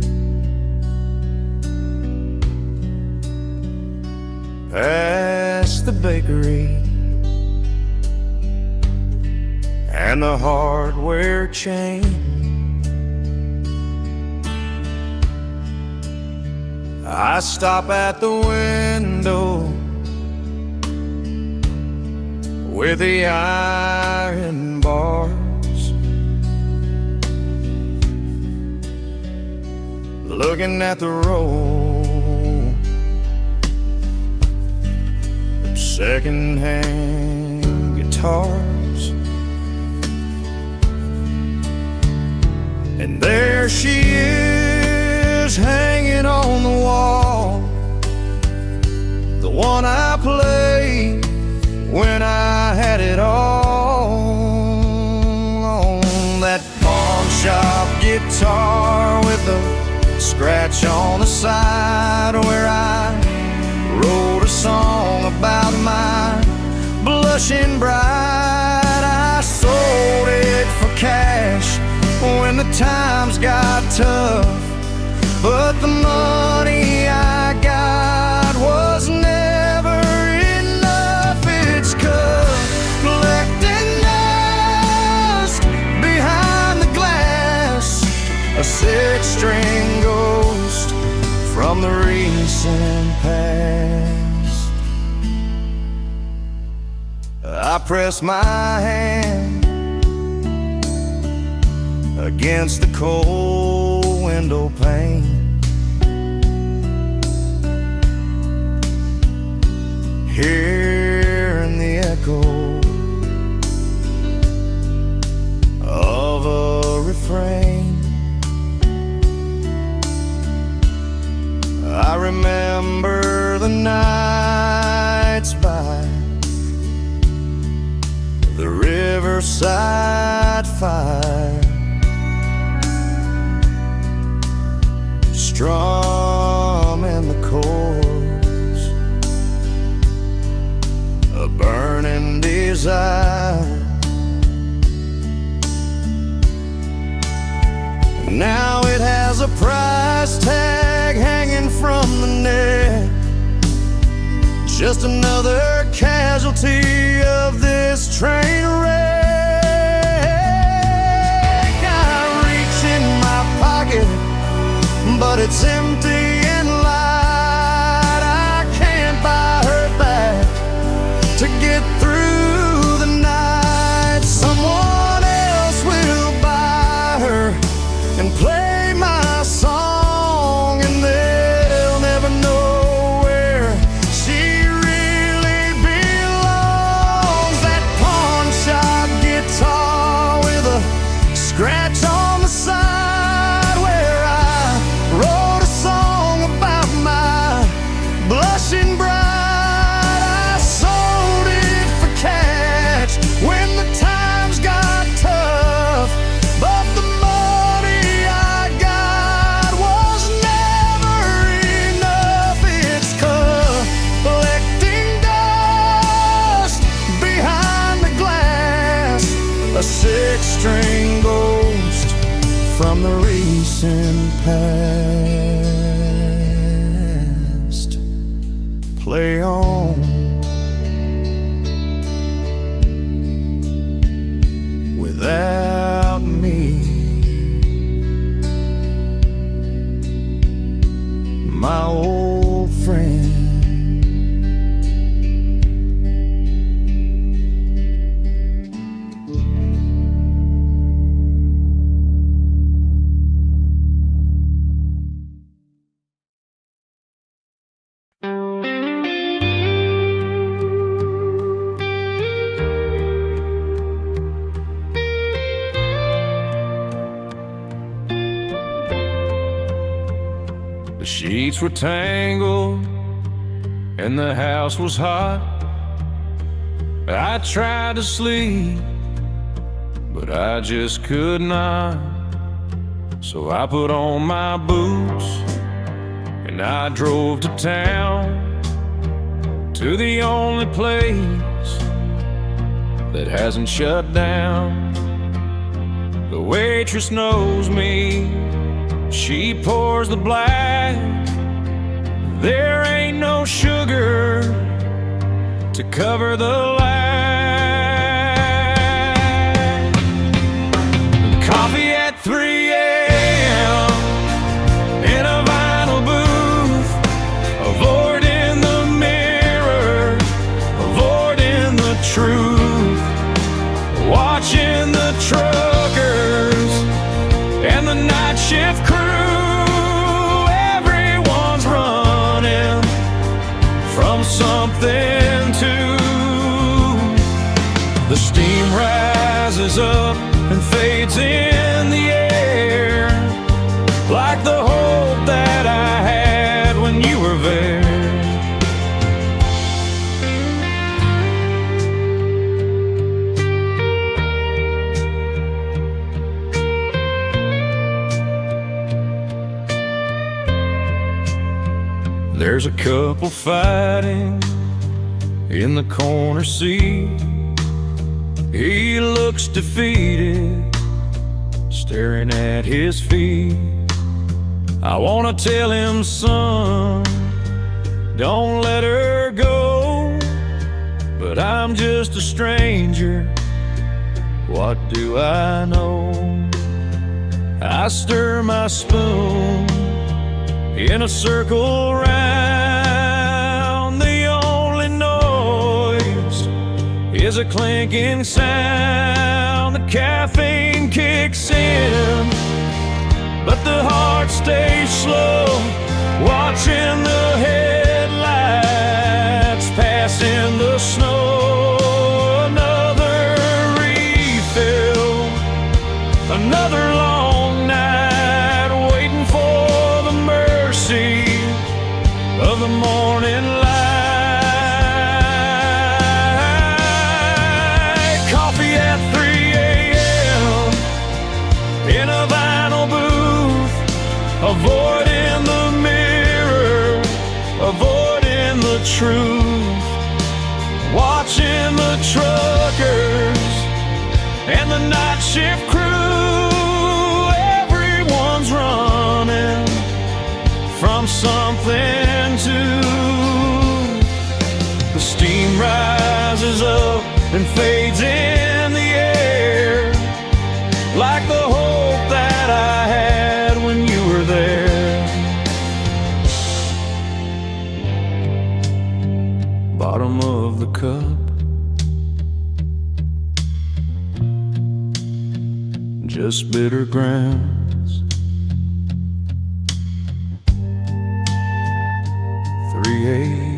Past the bakery and the hardware chain, I stop at the window with the iron bars, looking at the row of second-hand guitars. And there she is, hanging on the wall, the one I played when I had it all. On that pawn shop guitar with a scratch on the side, where I wrote a song about my blushing bride. I sold it for cash when the times got tough, but the money I got was never enough. It's collecting dust behind the glass, a six-string ghost from the recent past. I press my hand against the cold window pane, hearing the echo of a refrain. I remember the nights by the riverside fire, strumming the chords, a burning desire. Now it has a price tag hanging from the neck, just another casualty of this train wreck. I reach in my pocket, but it's empty and light. I can't buy her back to get through the night. Someone else will buy her and play my song, and they'll never know where she really belongs. That pawn shop guitar with a scratch on the side, where I wrote a song about my blushing bride. I sold it for cash when the times got tough, but the money I got was never enough. It's collecting dust behind the glass, a six-string ghost from the recent past. Play on without me, my old friend. The sheets were tangled and the house was hot. I tried to sleep, but I just could not. So I put on my boots and I drove to town. to the only place that hasn't shut down. The waitress knows me, she pours the black. There ain't no sugar to cover the lag. Coffee at 3 a.m. in a vinyl booth, avoiding the mirror, avoiding the truth, watching the truckers and the night shift crew. Everyone's running from something to. The steam rises up and fades in the air, like the hope that I had when you were there. There's a couple fighting in the corner seat. He looks defeated, staring at his feet. I wanna tell him, son, don't let her go, but I'm just a stranger, what do I know? I stir my spoon in a circle round. The only noise is a clinking sound. The caffeine kicks in, but the heart stays slow, watching the headlights pass in the snow. Another refill, another long night, waiting for the mercy of the morning light. Coffee at 3 a.m. in a vinyl booth, avoiding the mirror, avoiding the truth, watching the truckers and the night shift crew. Everyone's running from something to. The steam rises up and fades in the air, like the hope that I had when you were there. Bottom of the cup, just bitter grounds. 3 a.m.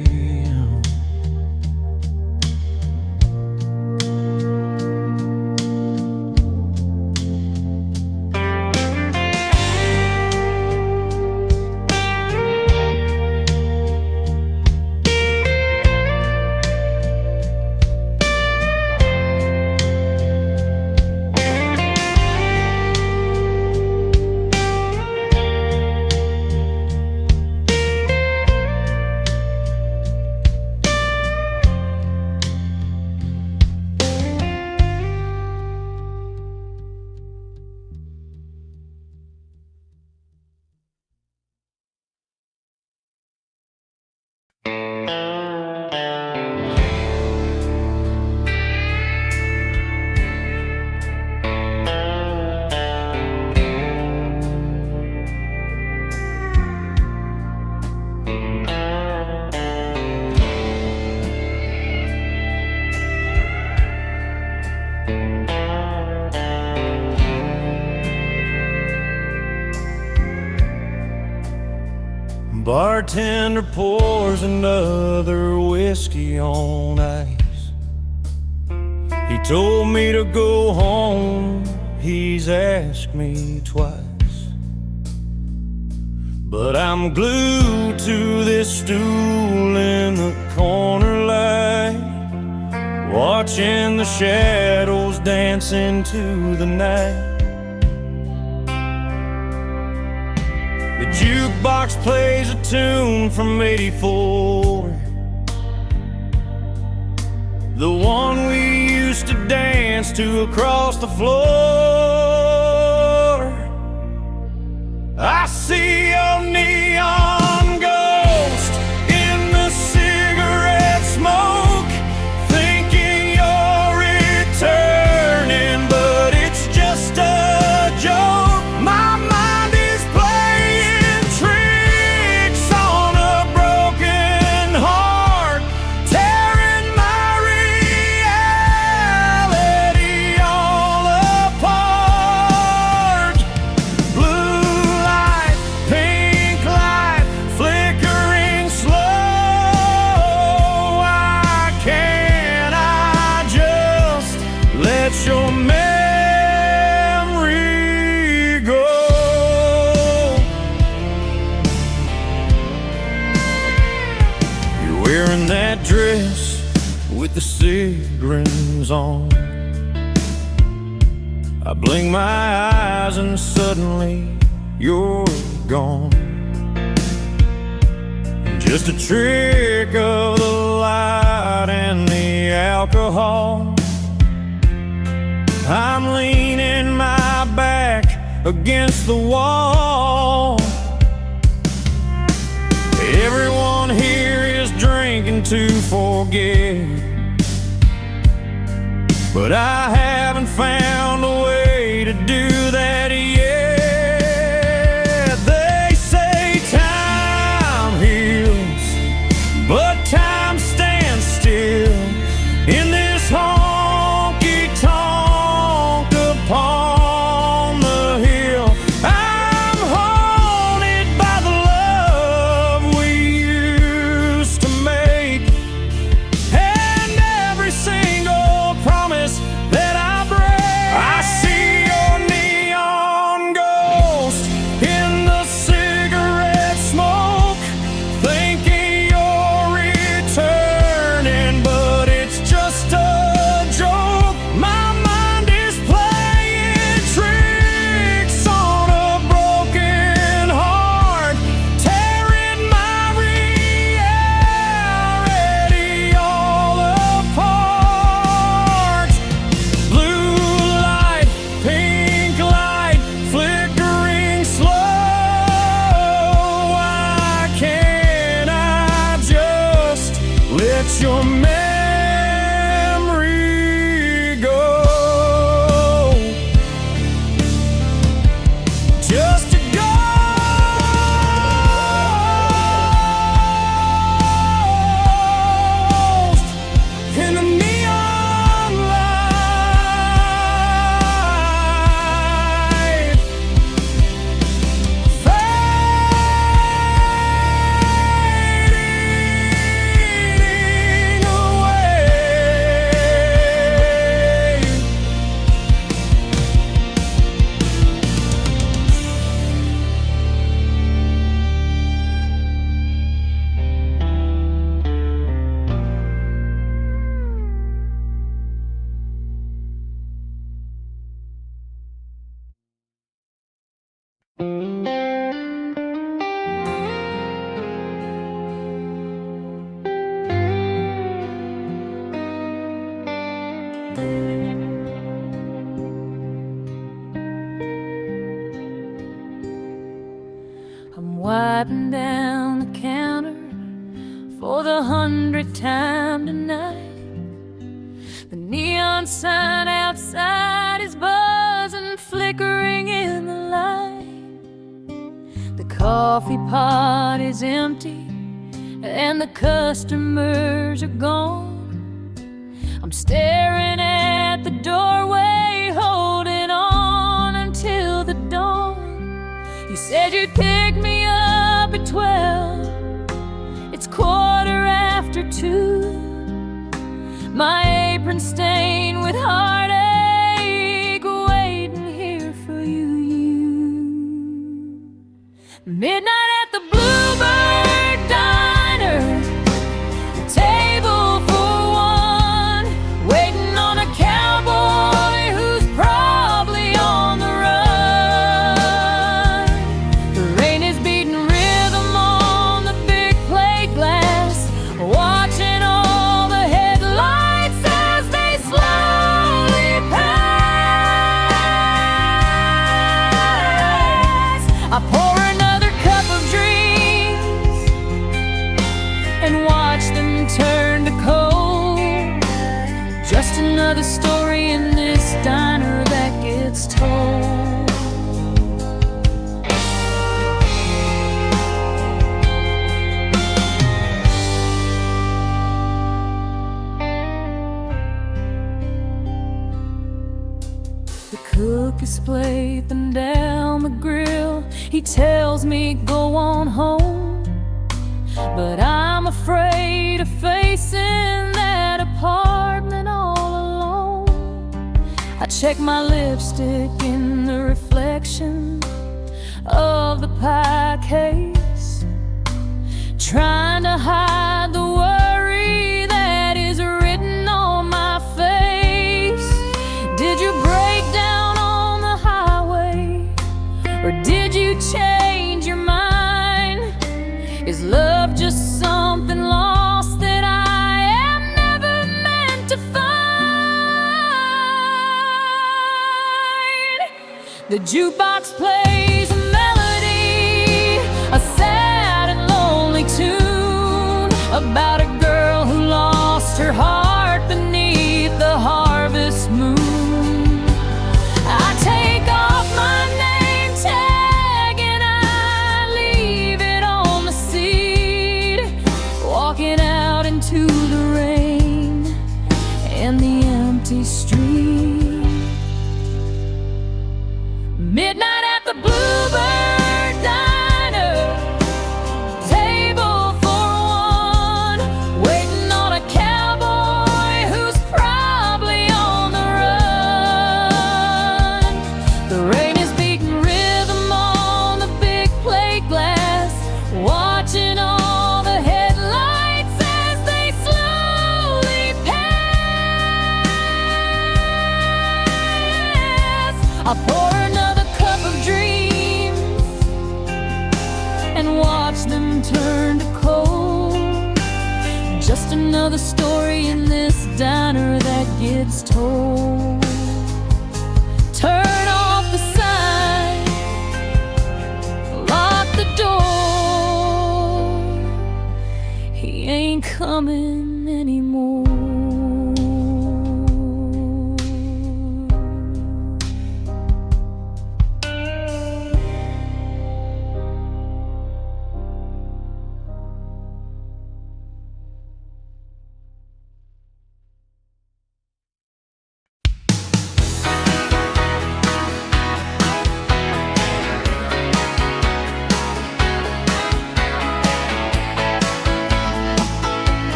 Bartender pours another whiskey on ice. He told me to go home, he's asked me twice. But I'm glued to this stool in the corner light, watching the shadows dance into the night. The jukebox plays a tune from '84, the one we used to dance to across the floor. I see your neon ghost in the cigarette smoke, thinking you're returning, but it's just a joke. My mind is playing tricks on a broken heart, tearing my reality all apart. Blue light, pink light, flickering slow. Why can't I just let your memory go? You're wearing that dress with the cigarettes on. I blink my eyes and suddenly you're gone. Just a trick of the light and the alcohol. I'm leaning my back against the wall. Everyone here is drinking to forget, but I haven't found a way to do that yet. They say time heals, but time stands still in this honky-tonk upon the hill. I'm haunted by the love we used to make, and every single promise that I break. I see your neon ghost in the cigarette smoke, thinking you're returning, but it's just a joke. My mind is playing tricks on a broken heart, tearing my reality all apart. Blue light, pink light, flickering slow. Why can't I just let your memory go? Just a ghost in the neon light, fading away. I'm wiping down the counter for the 100th time tonight. The neon sign outside is buzzing, flickering in the light. The coffee pot is empty and the customers are gone. I'm staring at the doorway, holding on until the dawn. You said you'd pick me up at 12. It's 2:15. My apron stained with heartache, waiting here for you. Midnight at the Bluebird Diner, a table for one, waiting on a cowboy who's probably on the run. The rain is beating rhythm on the big plate glass, watching all the headlights Just another story in this diner that gets told. The cook is slaving down the grill. He tells me go on home, but I'm afraid of facing that apartment all alone. I check my lipstick in the reflection of the pie case, trying to hide the worry that is written on my face. Did you break down on the highway, or did you change your mind? Is love just something lost that I am never meant to find? The jukebox plays a melody, a sad and lonely tune about a girl who lost her heart beneath the harvest moon. I take off my name tag and I leave it on the seat, walking out into the rain and the empty street. Midnight at the Bluebird Diner, table for one, waiting on a cowboy who's probably on the run. The rain is beating rhythm on the big plate glass, watching all the headlights as they slowly pass. I pour another cup of dreams and watch them turn to cold. Just another story in this diner that gets told. Turn off the sign, lock the door. He ain't coming anymore.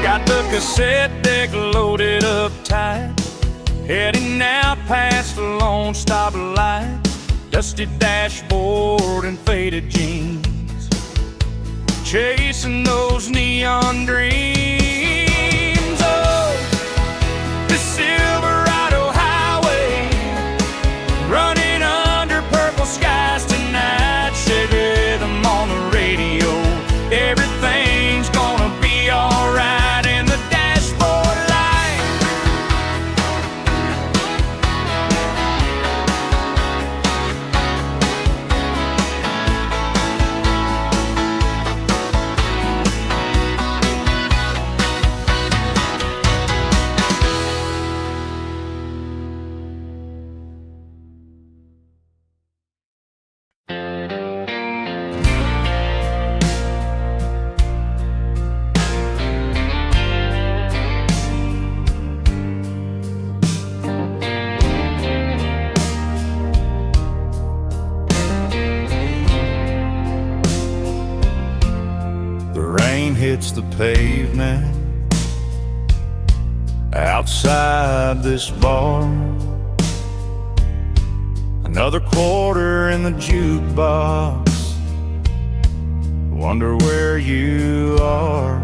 Got the cassette deck loaded up tight, heading out past the Lone Stop light. Dusty dashboard and faded jeans, chasing those neon dreams. Oh, the Silverado highway, running under purple skies tonight. Shake rhythm on the radio, everything's gonna be alright. Hits the pavement outside this bar. Another quarter in the jukebox, wonder where you are.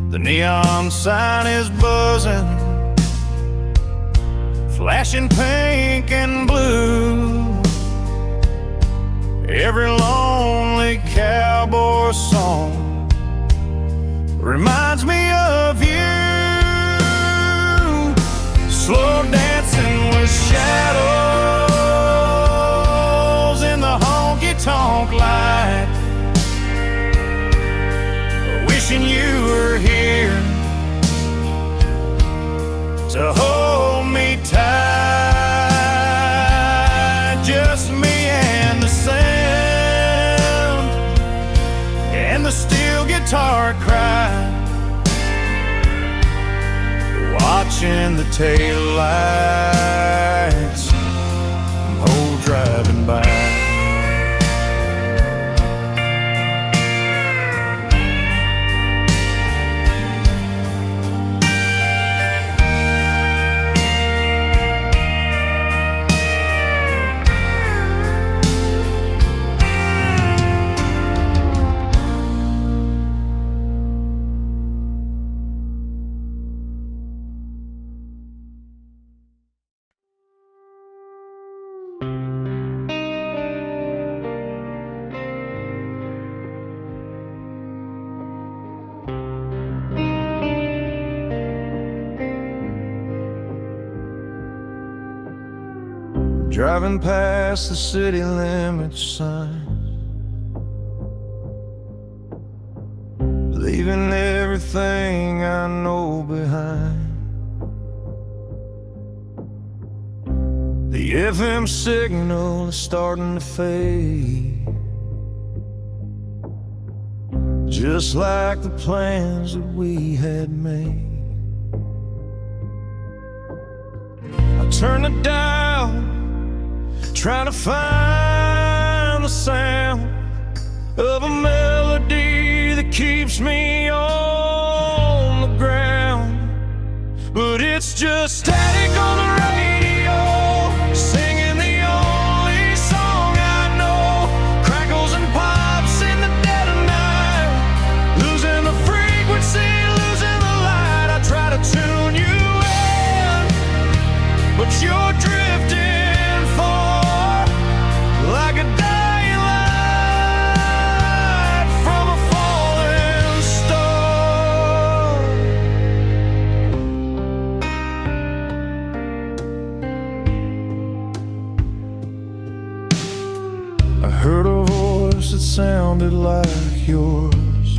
The neon sign is buzzing, flashing pink and blue. Every lonely cowboy song reminds me of you. Slow dancing with shadows in the honky-tonk light. here to hold me tight. Just me and the sound and the steel guitar cry, watching the taillights driving by. Driving past the city limits sign, leaving everything I know behind. The FM signal is starting to fade, just like the plans that we had made. I turn the dial, trying to find the sound of a melody that keeps me on the ground. But it's just static on the radio, singing the only song I know. Crackles and pops in the dead of night, losing the frequency, losing the light. I try to tune you in, but you're drifting far, like a dying light from a falling star. I heard a voice that sounded like yours,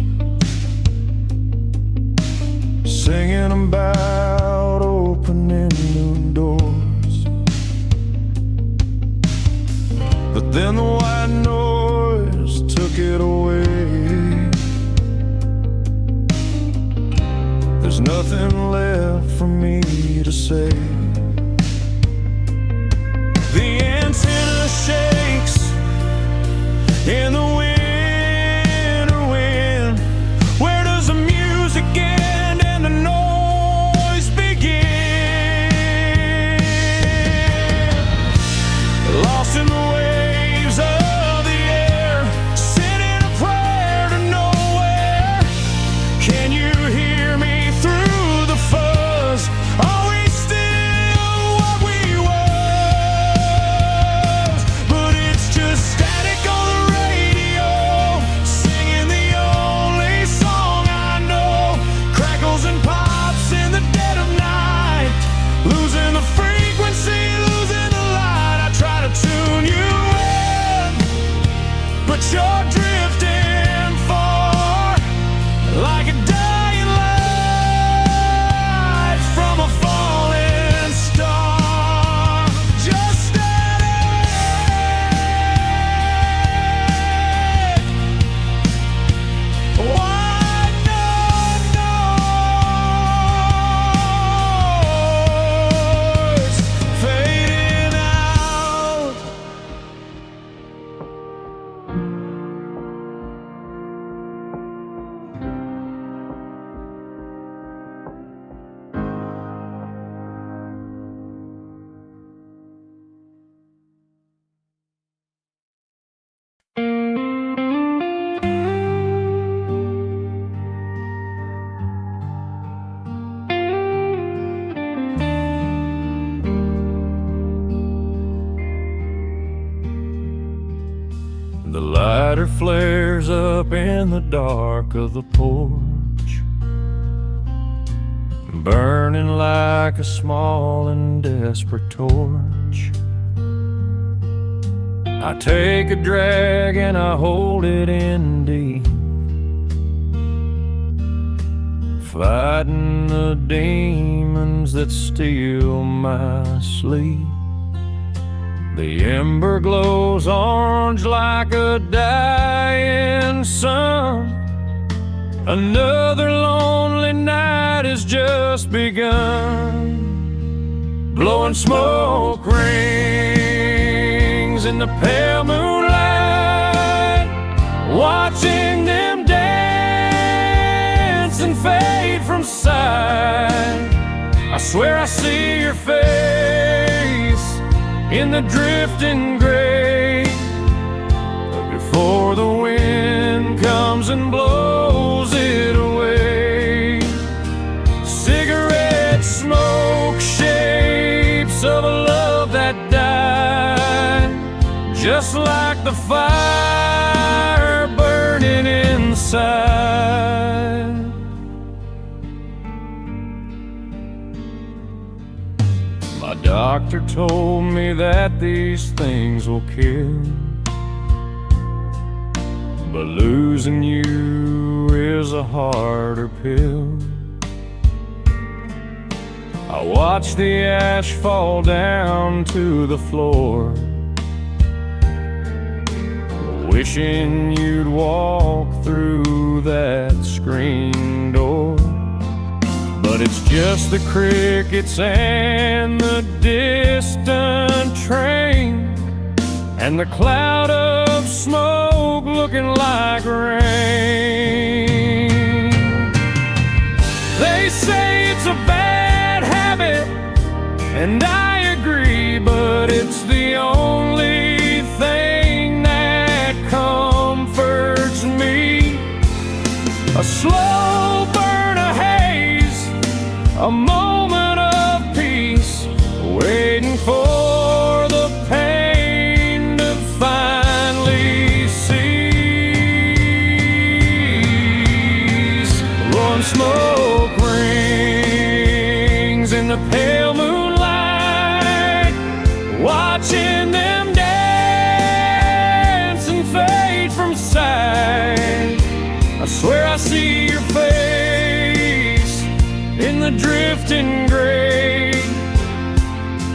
singing about opening new doors. But then the white noise took it away. There's nothing left for me to say. The antenna shakes in the winter wind. Where does the music end and the noise begin? Lost in the waves of the air, sending a prayer to nowhere. Can you hear me through the fuzz? Are we still what we was? But it's just static on the radio, singing the only song I know. Crackles and pops in the dead of night, losing the frequency, losing the light. I try to tune you in, but you're drifting far, like a dying light from a falling star. Just static, white noise fading out. The lighter flares up in the dark of the porch, burning like a small and desperate torch. I take a drag and I hold it in deep, fighting the demons that steal my sleep. The ember glows orange like a dying sun. Another lonely night has just begun. Blowing smoke rings in the pale moonlight, watching them dance and fade from sight. I swear I see your face in the drifting gray, before the wind comes and blows it away. Cigarette smoke, shapes of a love that died, just like the fire burning inside. My doctor told me that these things will kill, but losing you is a harder pill. I watch the ash fall down to the floor, wishing you'd walk through that screen door. But it's just the crickets and the distant train, and the cloud of smoke looking like rain. They say it's a bad habit, and I agree, but it's the only thing that comforts me. A slow burn of haze, a moment of peace, waiting for the pain to finally cease. Blowing smoke rings in the pale moonlight, watching them dance and fade from sight. I swear I see your face in the drifting gray,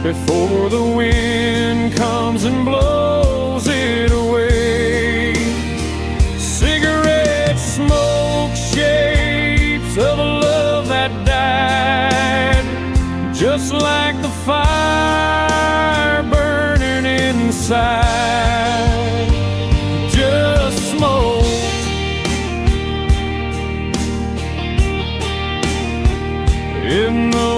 before the wind comes and blows it away. Cigarette smoke, shapes of a love that died, just like the fire burning inside. Just smoke in the